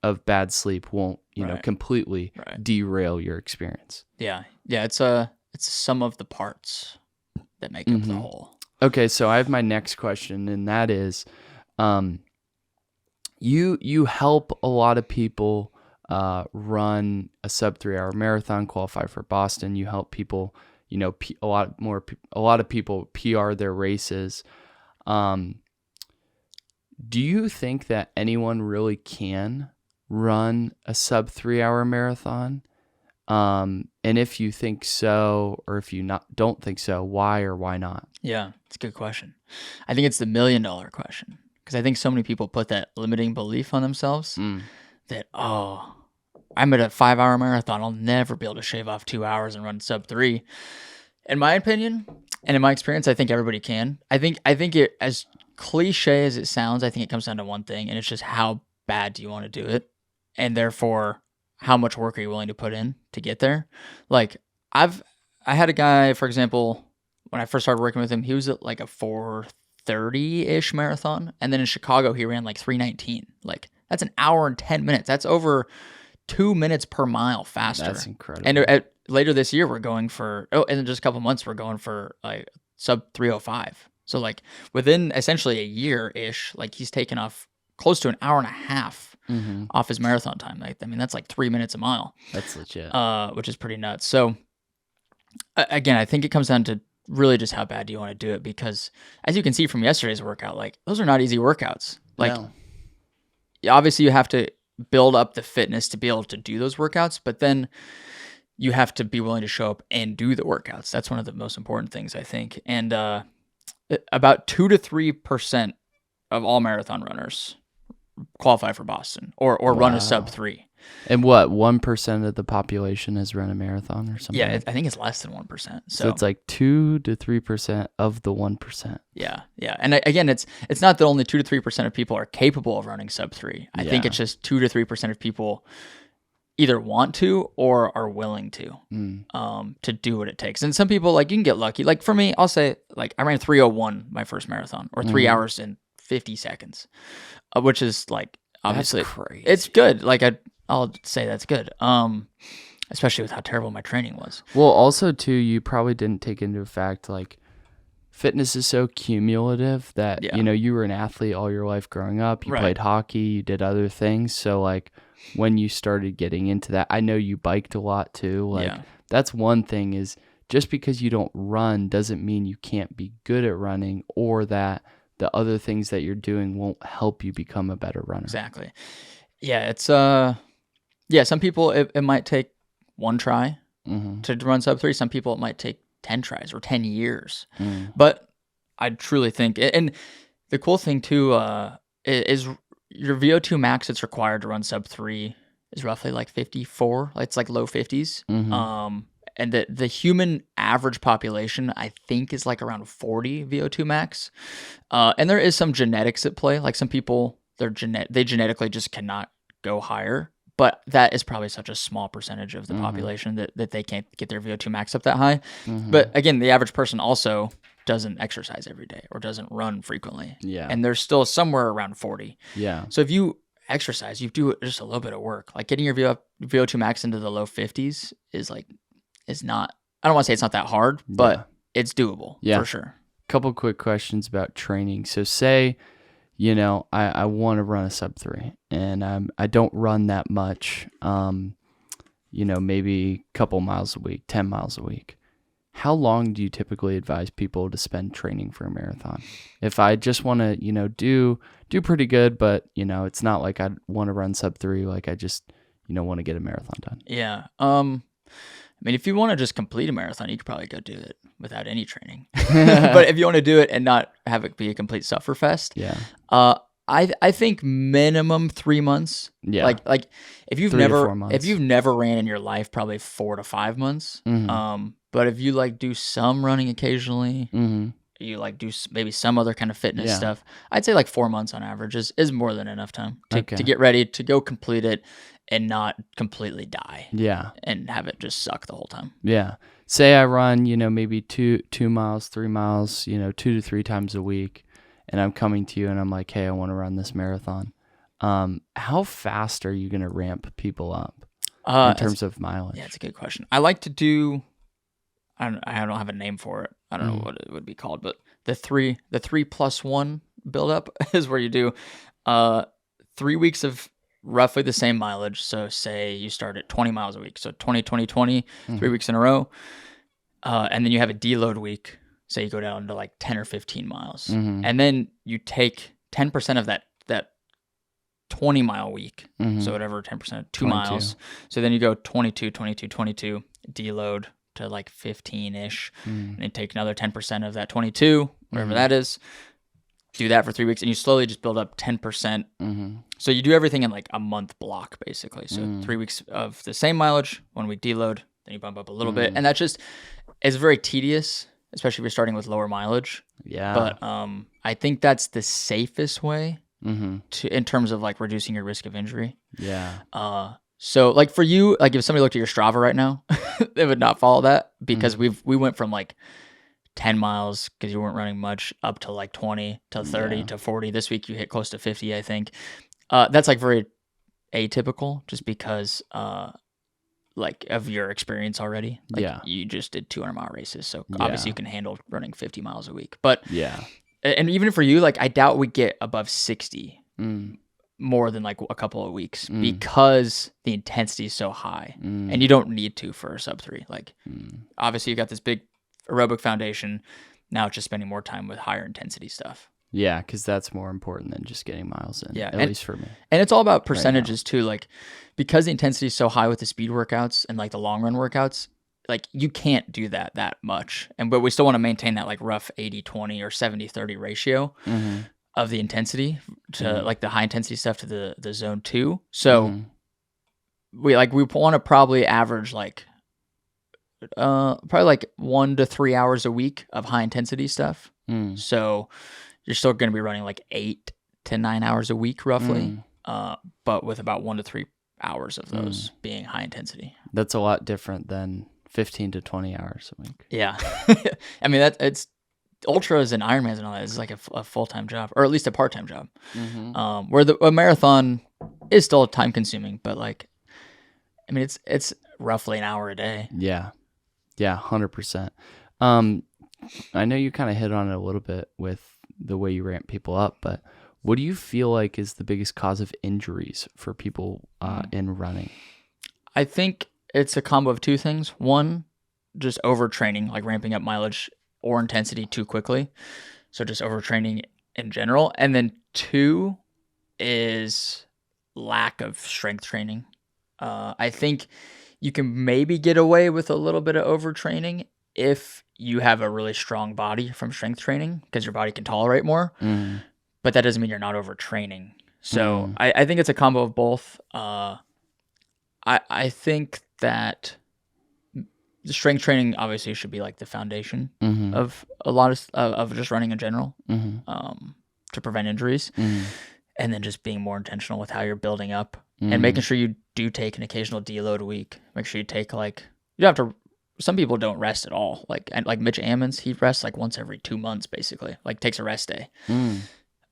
of bad sleep won't, completely derail your experience. Yeah. Yeah. It's a sum of the parts that make up the whole. Okay, so I have my next question, and that is, you help a lot of people run a sub-3 hour marathon, qualify for Boston. You help people, a lot of people PR their races. Do you think that anyone really can run a sub-3 hour marathon? And if you think so, or if you don't think so, why or why not? Yeah, it's a good question. I think it's the $1 million question, because I think so many people put that limiting belief on themselves that, I'm at a 5-hour marathon. I'll never be able to shave off 2 hours and run sub-3. In my opinion, and in my experience, I think everybody can. I think it, as cliche as it sounds, I think it comes down to one thing, and it's just how bad do you want to do it, and therefore how much work are you willing to put in to get there? Like I had a guy, for example, when I first started working with him, he was at like a 4:30-ish marathon. And then in Chicago, he ran like 3:19. Like that's an hour and 10 minutes. That's over 2 minutes per mile faster. That's incredible. And later this year, we're going for, and in just a couple months, we're going for like sub 305. So like within essentially a year-ish, like he's taken off close to an hour and a half off his marathon time. I mean, that's like 3 minutes a mile. That's legit. Which is pretty nuts. So again, I think it comes down to really just how bad do you want to do it, because as you can see from yesterday's workout, like those are not easy workouts. Like obviously you have to build up the fitness to be able to do those workouts, but then you have to be willing to show up and do the workouts. That's one of the most important things, I think. And about 2 to 3% of all marathon runners qualify for Boston or run a sub-3. And what, 1% of the population has run a marathon or something? Yeah, I think it's less than 1%. So it's like 2 to 3% of the 1%. Yeah. And again, it's not that only 2 to 3% of people are capable of running sub-3. I think it's just 2 to 3% of people either want to or are willing to do what it takes. And some people, like, you can get lucky. Like for me, I'll say, like, I ran 3:01 my first marathon, or 3 hours and 50 seconds, which is like, obviously it's good. Like I'll say that's good. Especially with how terrible my training was. Well, also too, you probably didn't take into effect, like, fitness is so cumulative that, you were an athlete all your life growing up. You played hockey, you did other things. So like when you started getting into that, I know you biked a lot too. Like that's one thing, is just because you don't run doesn't mean you can't be good at running, or that the other things that you're doing won't help you become a better runner. Exactly. Yeah, it's some people it might take one try to run sub-3. Some people it might take 10 tries or 10 years. But I truly think, and the cool thing too is your VO2 max that's required to run sub-3 is roughly like 54. It's like low 50s. And the human average population, I think, is like around 40 VO2 max. And there is some genetics at play. Like some people, they genetically just cannot go higher. But that is probably such a small percentage of the population that they can't get their VO2 max up that high. But again, the average person also doesn't exercise every day or doesn't run frequently. Yeah. And they're still somewhere around 40. Yeah. So if you exercise, you do just a little bit of work. Like getting your VO2 max into the low 50s is not, I don't want to say it's not that hard, but it's doable for sure. Couple quick questions about training. So say, I want to run a sub-3 and I don't run that much, maybe a couple miles a week, 10 miles a week. How long do you typically advise people to spend training for a marathon? If I just want to, do pretty good, but, it's not like I want to run sub-3, like I just, want to get a marathon done. Yeah. I mean, if you want to just complete a marathon, you could probably go do it without any training. But if you want to do it and not have it be a complete sufferfest, I think minimum 3 months. Yeah. Like if you've never ran in your life, probably 4 to 5 months. But if you like do some running occasionally, you like do maybe some other kind of fitness Yeah. stuff, I'd say like 4 months on average is more than enough time to Okay. get ready to go complete it and not completely die Yeah. and have it just suck the whole time. Yeah. Say I run, maybe 2 miles, 3 miles, 2 to 3 times a week, and I'm coming to you and I'm like, hey, I want to run this marathon. How fast are you going to ramp people up in terms of mileage? Yeah, it's a good question. I like to do, I don't have a name for it. I don't know what it would be called, but the 3+1 build up is where you do 3 weeks of roughly the same mileage. So say you start at 20 miles a week. So 20, 20, 20, 3 weeks in a row. And then you have a deload week. Say you go down to like 10 or 15 miles. And then you take 10% of that 20 mile week. So whatever, 10%, 2 miles. So then you go 22, 22, 22, deload to like 15-ish. And then take another 10% of that 22, whatever that is. Do that for 3 weeks, and you slowly just build up 10%. So you do everything in like a month block, basically. So 3 weeks of the same mileage, 1 week deload, then you bump up a little bit. And that it's very tedious, especially if you're starting with lower mileage. Yeah. But I think that's the safest way in terms of like reducing your risk of injury. Yeah. So like for you, like if somebody looked at your Strava right now, they would not follow that because we went from like 10 miles because you weren't running much up to like 20 to 30 to 40. This week you hit close to 50, I think. That's like very atypical just because like of your experience already. Like you just did 200-mile races. So obviously you can handle running 50 miles a week. But and even for you, like I doubt we get above 60 more than like a couple of weeks because the intensity is so high and you don't need to for a sub-3. Like obviously you got this big aerobic foundation. Now it's just spending more time with higher intensity stuff. Yeah, because that's more important than just getting miles in. At least for me. And it's all about percentages too. Like because the intensity is so high with the speed workouts and like the long run workouts, like you can't do that much. But we still want to maintain that like rough 80-20 or 70-30 ratio of the intensity to like the high intensity stuff to the zone 2. So we want to probably average like probably like 1 to 3 hours a week of high intensity stuff. So you're still going to be running like 8 to 9 hours a week roughly, but with about 1 to 3 hours of those being high intensity. That's a lot different than 15 to 20 hours a week. Yeah. I mean, it's ultras and Ironmans and all that is like a full-time job, or at least a part-time job. Where a marathon is still time consuming, but like, I mean, it's roughly an hour a day. Yeah. Yeah. 100%. I know you kind of hit on it a little bit with the way you ramp people up, but what do you feel like is the biggest cause of injuries for people in running? I think it's a combo of two things. One, just overtraining, like ramping up mileage or intensity too quickly. So just overtraining in general. And then 2 is lack of strength training. I think you can maybe get away with a little bit of overtraining if you have a really strong body from strength training because your body can tolerate more. But that doesn't mean you're not overtraining. So I think it's a combo of both. I think that the strength training obviously should be like the foundation of a lot of just running in general to prevent injuries. And then just being more intentional with how you're building up and making sure you do take an occasional deload a week. Make sure you take like, you don't have to, some people don't rest at all. Like Mitch Ammons, he rests like once every 2 months basically, like takes a rest day.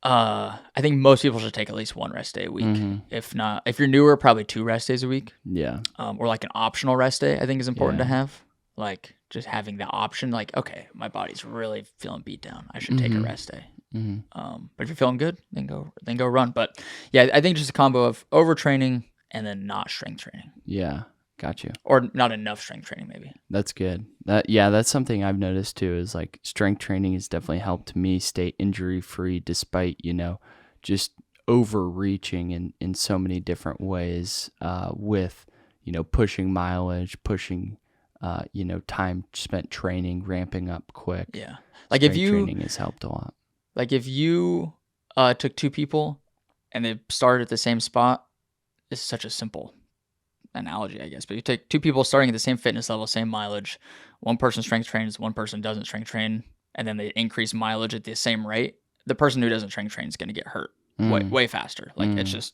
I think most people should take at least 1 rest day a week. If not, if you're newer, probably 2 rest days a week. Yeah. Or like an optional rest day, I think is important to have. Like just having the option, like, okay, my body's really feeling beat down. I should take a rest day. But if you're feeling good, then go run. But yeah, I think just a combo of overtraining and then not strength training. Yeah. Got you. Or not enough strength training, maybe. That's good. That's something I've noticed too, is like strength training has definitely helped me stay injury free despite, just overreaching in so many different ways with, pushing mileage, pushing, time spent training, ramping up quick. Yeah. Like if training has helped a lot. Like if you took 2 people and they started at the same spot, this is such a simple analogy, I guess, but you take 2 people starting at the same fitness level, same mileage, one person strength trains, one person doesn't strength train and then they increase mileage at the same rate, the person who doesn't strength train is going to get hurt way faster. Like it's just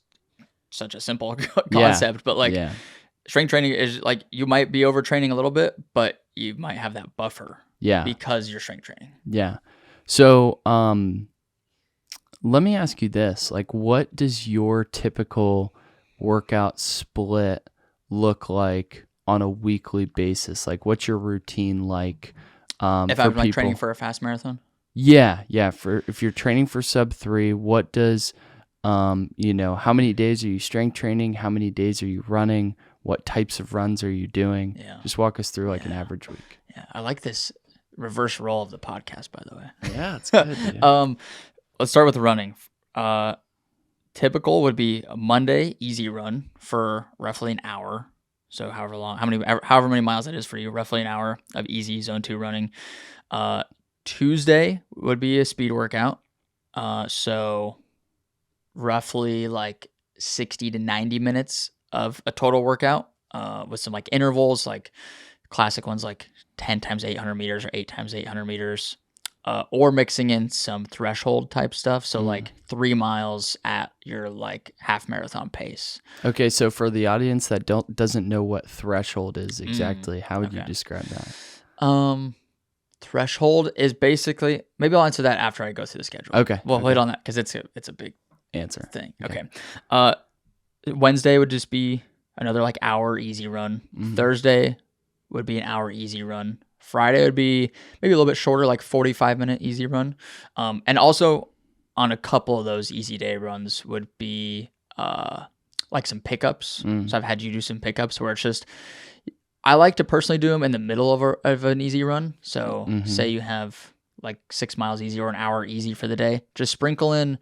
such a simple concept, but like strength training is like you might be overtraining a little bit, but you might have that buffer because you're strength training. Yeah. So let me ask you this. Like, what does your typical workout split look like on a weekly basis? Like, what's your routine like? If I'm like training for a fast marathon? Yeah. If you're training for Sub-3, what does, how many days are you strength training? How many days are you running? What types of runs are you doing? Yeah. Just walk us through like an average week. Yeah. I like this reverse role of the podcast, by the way. Yeah, it's good. Dude. Let's start with running. Typical would be a Monday easy run for roughly an hour. So however many miles that is for you, roughly an hour of easy zone 2 running. Tuesday would be a speed workout. So roughly like 60 to 90 minutes of a total workout, with some like intervals, like classic ones like 10 times 800 meters or 8 times 800 meters, or mixing in some threshold type stuff. So like 3 miles at your like half marathon pace. Okay. So for the audience that doesn't know what threshold is exactly, how would you describe that? Threshold is basically, maybe I'll answer that after I go through the schedule. Okay. Well, wait on that because it's a big answer thing. Okay. Wednesday would just be another like hour easy run. Thursday would be an hour easy run. Friday would be maybe a little bit shorter, like 45-minute easy run. And also on a couple of those easy day runs would be like some pickups. So I've had you do some pickups where it's just, I like to personally do them in the middle of an easy run. So say you have like 6 miles easy or an hour easy for the day, just sprinkle in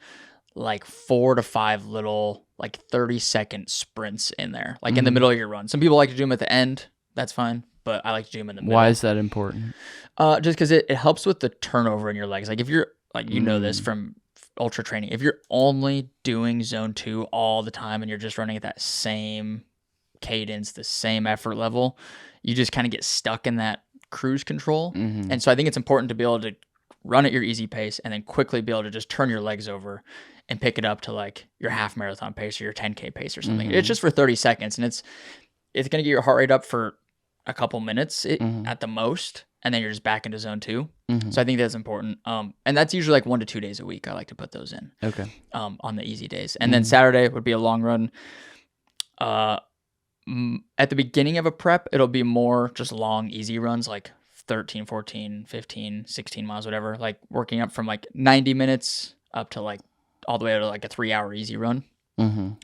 like 4 to 5 little like 30-second sprints in there, like in the middle of your run. Some people like to do them at the end. That's fine. But I like to do them in the middle. Why is that important? Just because it helps with the turnover in your legs. Like if you're like, this from ultra training, if you're only doing zone 2 all the time and you're just running at that same cadence, the same effort level, you just kind of get stuck in that cruise control. And so I think it's important to be able to run at your easy pace and then quickly be able to just turn your legs over and pick it up to like your half marathon pace or your 10K pace or something. It's just for 30 seconds and it's going to get your heart rate up for a couple minutes at the most, and then you're just back into zone 2. So I think that's important. And that's usually like 1 to 2 days a week. I like to put those in. Okay. On the easy days. And then Saturday would be a long run. At the beginning of a prep, it'll be more just long, easy runs, like 13, 14, 15, 16 miles, whatever, like working up from like 90 minutes up to like all the way to like a 3-hour easy run. And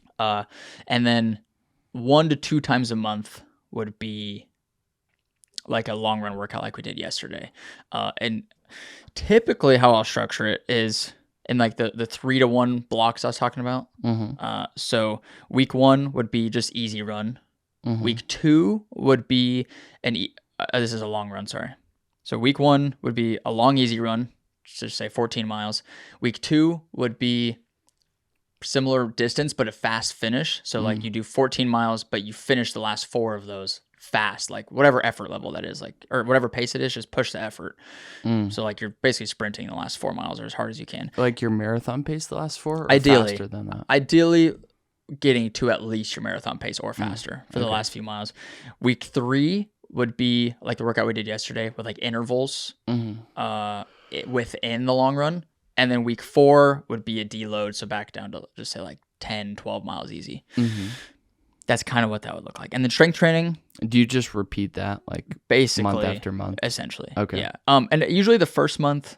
then 1 to 2 times a month would be like a long run workout like we did yesterday. And typically how I'll structure it is in like the 3 to 1 blocks I was talking about. So week 1 would be just easy run. Week 2 would be this is a long run, sorry. So week 1 would be a long easy run, just say 14 miles. Week 2 would be similar distance, but a fast finish. So like you do 14 miles, but you finish the last 4 of those fast, like whatever effort level that is, like, or whatever pace it is, just push the effort. So like you're basically sprinting the last 4 miles or as hard as you can. Like your marathon pace the last 4 or ideally, faster than that? Ideally getting to at least your marathon pace or faster for the last few miles. Week 3 would be like the workout we did yesterday with like intervals within the long run. And then week 4 would be a deload. So back down to just say like 10, 12 miles easy. That's kind of what that would look like. And then strength training. Do you just repeat that like basically month after month? Essentially. Okay. Yeah. And usually the first month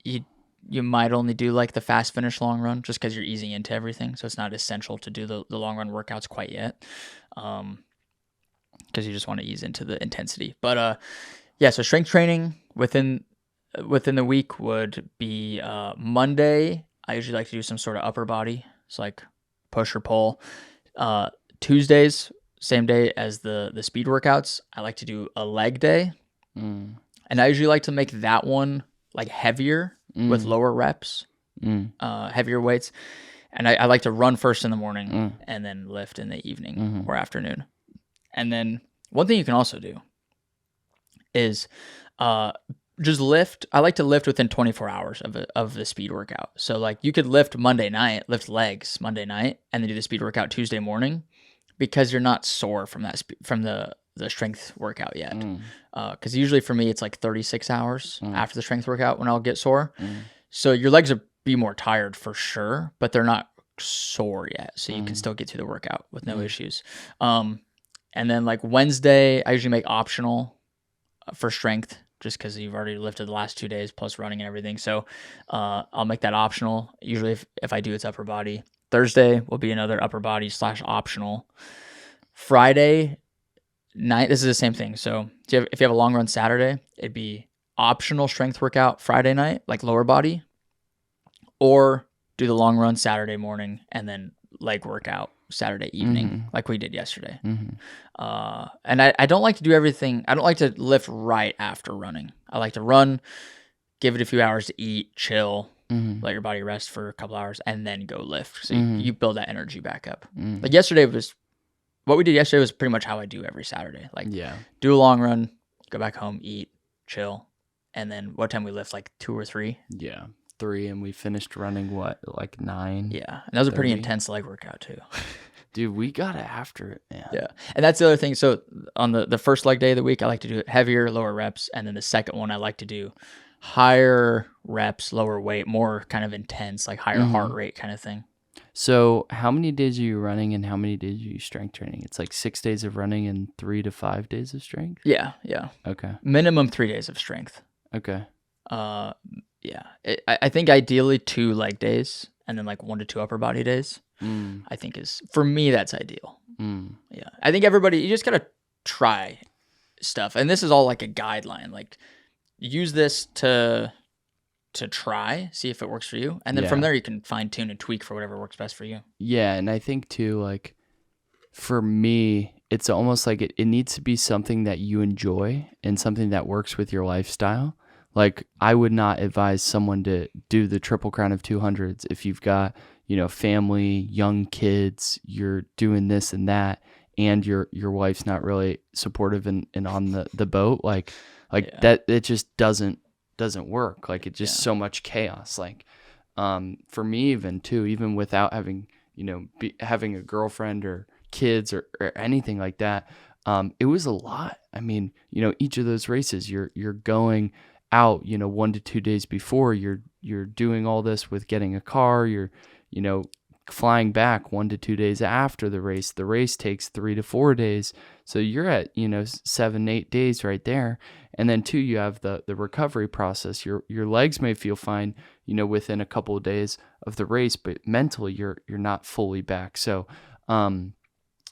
you might only do like the fast finish long run just because you're easing into everything. So it's not essential to do the long run workouts quite yet. Because you just want to ease into the intensity. But so strength training within the week would be Monday. I usually like to do some sort of upper body. It's like push or pull. Tuesdays, same day as the speed workouts, I like to do a leg day. And I usually like to make that one like heavier with lower reps, heavier weights. And I like to run first in the morning and then lift in the evening or afternoon. And then one thing you can also do is just lift. I like to lift within 24 hours of the speed workout. So like you could lift Monday night, lift legs Monday night, and then do the speed workout Tuesday morning, because you're not sore from that from the strength workout yet. Because usually for me it's like 36 hours after the strength workout when I'll get sore. So your legs will be more tired for sure, but they're not sore yet, so you can still get through the workout with no issues. And then like Wednesday, I usually make optional for strength, just because you've already lifted the last 2 days plus running and everything. So I'll make that optional. Usually if I do, it's upper body. Thursday will be another upper body / optional. Friday night, this is the same thing. So if you have a long run Saturday, it'd be optional strength workout Friday night, like lower body, or do the long run Saturday morning and then leg workout Saturday evening, like we did yesterday. And I don't like to do everything. I don't like to lift right after running. I like to run, give it a few hours to eat, chill, let your body rest for a couple hours, and then go lift. So you build that energy back up. Like what we did yesterday was pretty much how I do every Saturday. Like do a long run, go back home, eat, chill. And then what time we lift? Like 2 or 3? Yeah. 3, and we finished running like 9. Yeah, and that was a pretty intense leg workout too. Dude, we got after it, man. Yeah, and that's the other thing. So on the first leg day of the week, I like to do it heavier, lower reps, and then the second one I like to do higher reps, lower weight, more kind of intense, like higher heart rate kind of thing. So how many days are you running, and how many days are you strength training? It's like 6 days of running and 3 to 5 days of strength? Yeah. Okay. Minimum 3 days of strength. Okay. Yeah, I think ideally 2 leg days and then like 1 to 2 upper body days. I think for me, that's ideal. Yeah, I think you just gotta try stuff, and this is all like a guideline. Like use this to try, see if it works for you, and then from there you can fine tune and tweak for whatever works best for you. Yeah, and I think too, like for me, it's almost like it needs to be something that you enjoy and something that works with your lifestyle. Like, I would not advise someone to do the Triple Crown of 200s if you've got, family, young kids, you're doing this and that, and your wife's not really supportive and on the boat. Like that, it just doesn't work. Like, it's just so much chaos. Like, for me even without having, having a girlfriend or kids or anything like that, it was a lot. I mean, each of those races, you're going out 1 to 2 days before, you're doing all this with getting a car, you're flying back 1 to 2 days after the race takes 3 to 4 days, so you're at 7-8 days right there. And then too, you have the recovery process. Your legs may feel fine within a couple of days of the race, but mentally you're not fully back. So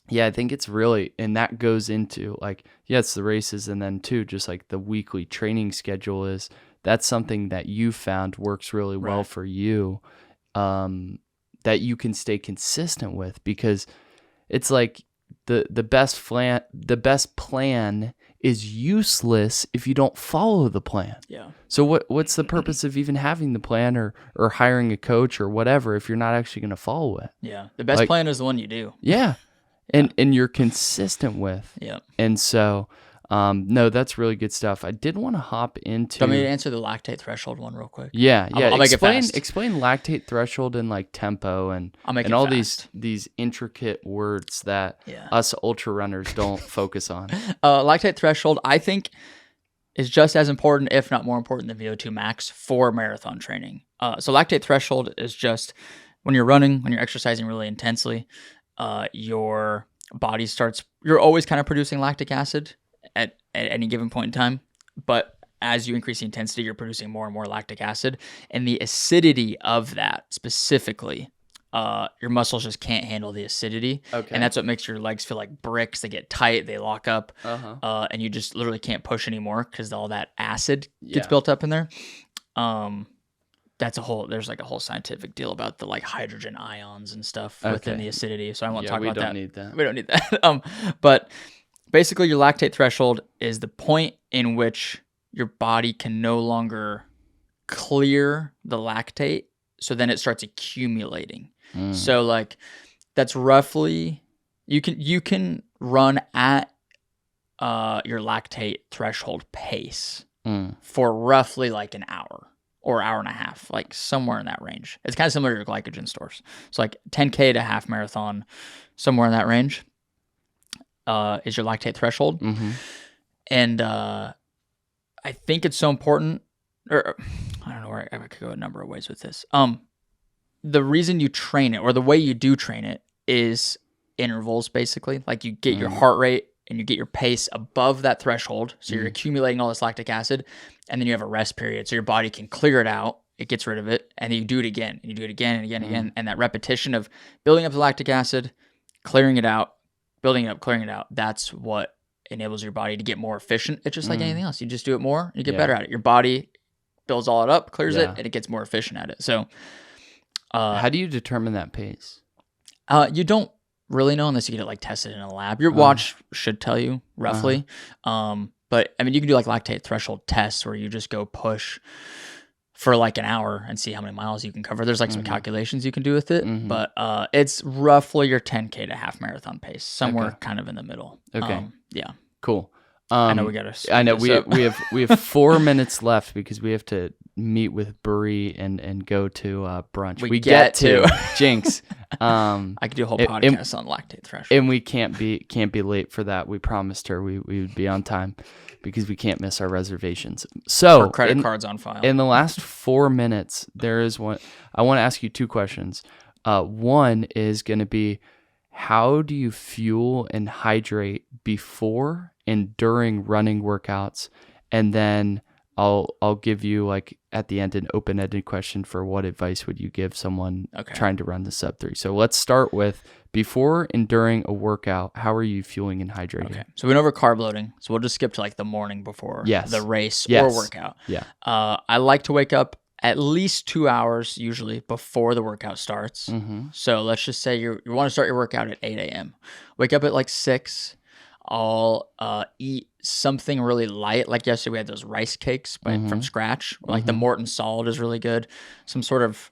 yeah, I think it's really, and that goes into like, it's the races, and then too, just like the weekly training schedule that's something that you found works really well for you, that you can stay consistent with, because it's like the best plan is useless if you don't follow the plan. Yeah. So what's the purpose of even having the plan or hiring a coach or whatever if you're not actually going to follow it? Yeah. The best plan is the one you do. Yeah. And you're consistent with. Yeah. And so, no, that's really good stuff. I did want to hop into. Do you want me to answer the lactate threshold one real quick? Yeah. I'll make it fast. Explain lactate threshold and like tempo and all these intricate words that us ultra runners don't focus on. Lactate threshold, I think, is just as important, if not more important, than VO2 max for marathon training. So lactate threshold is just when you're running, when you're exercising really intensely, your body you're always kind of producing lactic acid at any given point in time, but as you increase the intensity, you're producing more and more lactic acid, and the acidity of that specifically, your muscles just can't handle the acidity. Okay. And that's what makes your legs feel like bricks. They get tight, they lock up, and you just literally can't push anymore because all that acid gets built up in there. There's like a whole scientific deal about the like hydrogen ions and stuff within the acidity. So I won't talk about that. We don't need that. But basically your lactate threshold is the point in which your body can no longer clear the lactate. So then it starts accumulating. So like that's roughly, you can run at your lactate threshold pace. for roughly like an hour or hour and a half, like somewhere in that range. It's kind of similar to your glycogen stores. So like 10K to half marathon, somewhere in that range is your lactate threshold. And I think it's so important, or I don't know where I could go a number of ways with this. The reason you train it, or the way you do train it, is intervals, basically. Like you get your heart rate and you get your pace above that threshold. So you're accumulating all this lactic acid, and then you have a rest period. So your body can clear it out. It gets rid of it. And then you do it again. And you do it again and again and again. And that repetition of building up the lactic acid, clearing it out, building it up, clearing it out. That's what enables your body to get more efficient. It's just like anything else. You just do it more and you get better at it. Your body builds all it up, clears it, and it gets more efficient at it. So how do you determine that pace? You don't really know unless you get it like tested in a lab. Your watch should tell you roughly. But I mean, you can do like lactate threshold tests where you just go push for like an hour and see how many miles you can cover. There's like some calculations you can do with it, but it's roughly your 10K to half marathon pace, somewhere kind of in the middle. Okay. Yeah. Cool. I know we got to. I know we have 4 minutes left because we have to meet with Bree and go to brunch. We get to Jinx. I could do a whole podcast on lactate threshold, and we can't be late for that. We promised her we would be on time because we can't miss our reservations. So or credit cards on file. In the last 4 minutes, there is one. I want to ask you 2 questions. One is going to be, how do you fuel and hydrate before and during running workouts? And then I'll give you, like, at the end, an open-ended question for what advice would you give someone trying to run the Sub-3. So let's start with before and during a workout. How are you fueling and hydrating? Okay. So we went over carb loading. So we'll just skip to like the morning before the race or workout. Yeah. I like to wake up at least 2 hours usually before the workout starts. So let's just say you want to start your workout at 8 a.m. Wake up at like 6. I'll eat something really light. Like yesterday we had those rice cakes from scratch. Like the Morton Solid is really good. Some sort of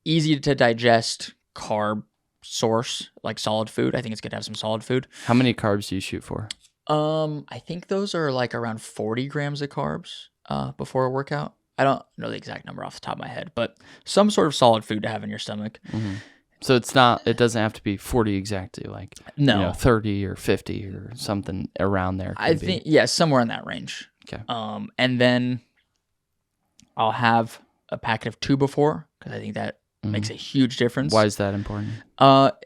easy to digest carb source, like solid food. I think it's good to have some solid food. How many carbs do you shoot for? I think those are like around 40 grams of carbs before a workout. I don't know the exact number off the top of my head, but some sort of solid food to have in your stomach. So it doesn't have to be 40 exactly, like 30 or 50 or something around there. I think, somewhere in that range. Okay. And then I'll have a packet of 2 before, because I think that makes a huge difference. Why is that important?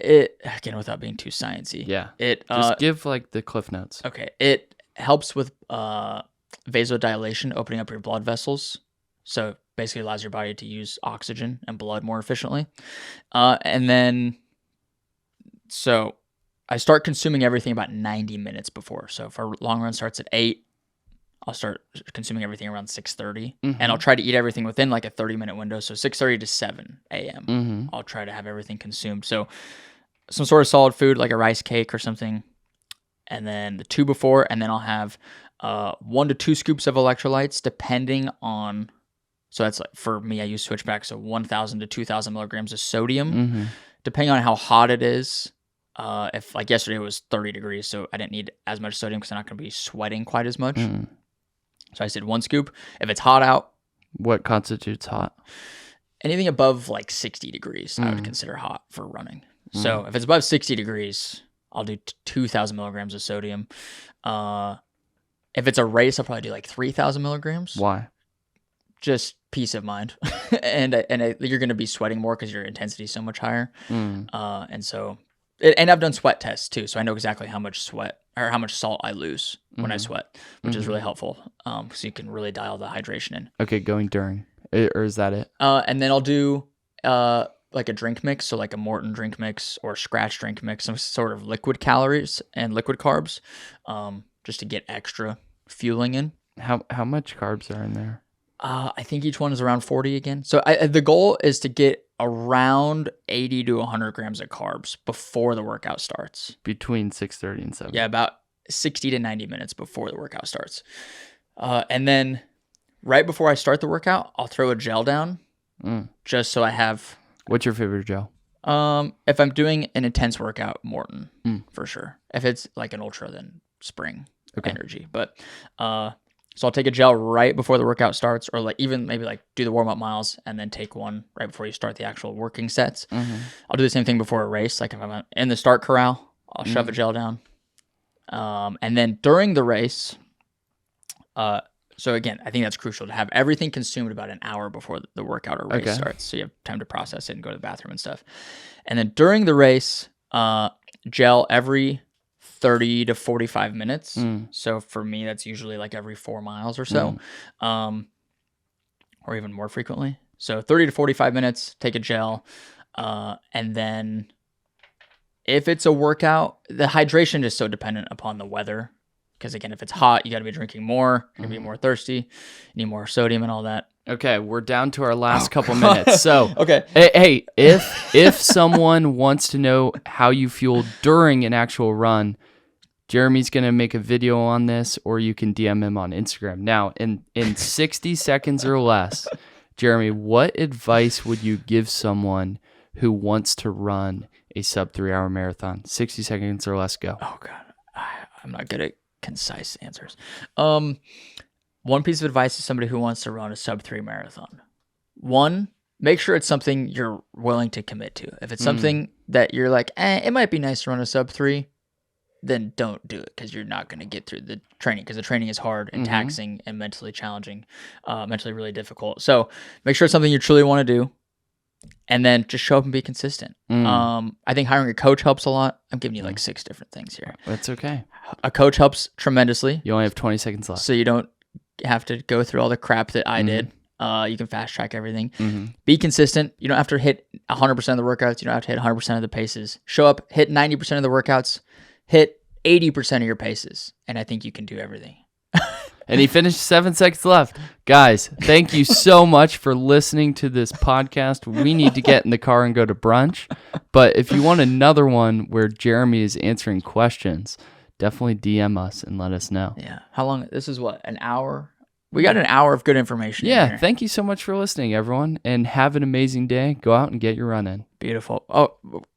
It, again, without being too sciencey. Yeah. It just give like the cliff notes. Okay. It helps with vasodilation, opening up your blood vessels. So basically allows your body to use oxygen and blood more efficiently. And then, so I start consuming everything about 90 minutes before. So if our long run starts at 8, I'll start consuming everything around 6:30. And I'll try to eat everything within like a 30-minute window. So 6:30 to 7 a.m. I'll try to have everything consumed. So some sort of solid food, like a rice cake or something. And then the 2 before, and then I'll have 1 to 2 scoops of electrolytes, depending on... So that's like, for me, I use switchback, so 1,000 to 2,000 milligrams of sodium, depending on how hot it is. If like yesterday it was 30 degrees, so I didn't need as much sodium because I'm not going to be sweating quite as much. So I said 1 scoop. If it's hot out. What constitutes hot? Anything above like 60 degrees, I would consider hot for running. So if it's above 60 degrees, I'll do 2,000 milligrams of sodium. If it's a race, I'll probably do like 3,000 milligrams. Why? Just peace of mind. and you're going to be sweating more because your intensity is so much higher. And so, and I've done sweat tests too. So I know exactly how much sweat or how much salt I lose when I sweat, which is really helpful. So you can really dial the hydration in. Okay. Going during, or is that it? And then I'll do, like a drink mix. So like a Morton drink mix or scratch drink mix, some sort of liquid calories and liquid carbs, just to get extra fueling in. How much carbs are in there? I think each one is around 40 again. So the goal is to get around 80 to 100 grams of carbs before the workout starts. Between 6:30 and 7. Yeah, about 60 to 90 minutes before the workout starts. And then right before I start the workout, I'll throw a gel down just so I have... What's your favorite gel? If I'm doing an intense workout, Morton, for sure. If it's like an ultra, then Spring Energy. But So I'll take a gel right before the workout starts, or like even maybe like do the warm-up miles and then take one right before you start the actual working sets. I'll do the same thing before a race. Like if I'm in the start corral, I'll shove a gel down. And then during the race, so again, I think that's crucial to have everything consumed about an hour before the workout or race starts. So you have time to process it and go to the bathroom and stuff. And then during the race, gel every 30 to 45 minutes. So for me, that's usually like every 4 miles or so, or even more frequently. So 30 to 45 minutes, take a gel. And then if it's a workout, the hydration is so dependent upon the weather. Because again, if it's hot, you got to be drinking more. You're going to be more thirsty. You need more sodium and all that. Okay, we're down to our last couple minutes. So, okay. Hey, if someone wants to know how you fuel during an actual run, Jeremy's going to make a video on this, or you can DM him on Instagram. Now, in 60 seconds or less, Jeremy, what advice would you give someone who wants to run a sub 3 hour marathon? 60 seconds or less, go. Oh, God. I'm not good at concise answers. One piece of advice to somebody who wants to run a sub 3 marathon. One, make sure it's something you're willing to commit to. If it's something that you're like, it might be nice to run a sub 3, then don't do it, because you're not going to get through the training, because the training is hard and taxing and mentally challenging, mentally really difficult. So make sure it's something you truly want to do, and then just show up and be consistent. I think hiring a coach helps a lot. I'm giving you like 6 different things here. That's okay. A coach helps tremendously. You only have 20 seconds left. So you don't have to go through all the crap that I did. You can fast track everything. Be consistent. You don't have to hit 100% of the workouts. You don't have to hit 100% of the paces. Show up, hit 90% of the workouts, hit 80% of your paces, and I think you can do everything. And he finished 7 seconds left. Guys, thank you so much for listening to this podcast. We need to get in the car and go to brunch. But if you want another one where Jeremy is answering questions, definitely DM us and let us know. Yeah. How long? This is what? An hour? We got an hour of good information. Yeah. Thank you so much for listening, everyone. And have an amazing day. Go out and get your run in. Beautiful. Oh,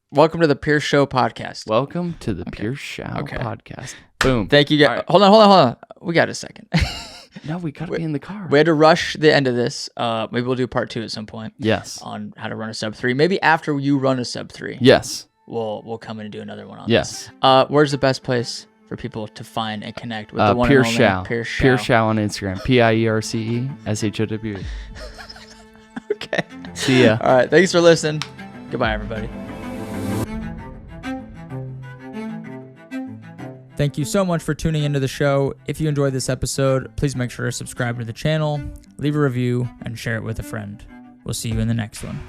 welcome to the Pierce Show podcast. Welcome to the Pierce Show podcast. Boom. Thank you, guys. Right. Hold on. We got a second. No, we got to be in the car. We had to rush the end of this. Maybe we'll do part 2 at some point. Yes. On how to run a sub 3. Maybe after you run a sub 3. Yes. We'll come in and do another one on this. Where's the best place for people to find and connect with the one Pierce and Showe. only Pierce Showe? Pierce Showe on Instagram. PIERCESHOWE. Okay. See ya. All right. Thanks for listening. Goodbye, everybody. Thank you so much for tuning into the show. If you enjoyed this episode, please make sure to subscribe to the channel, leave a review, and share it with a friend. We'll see you in the next one.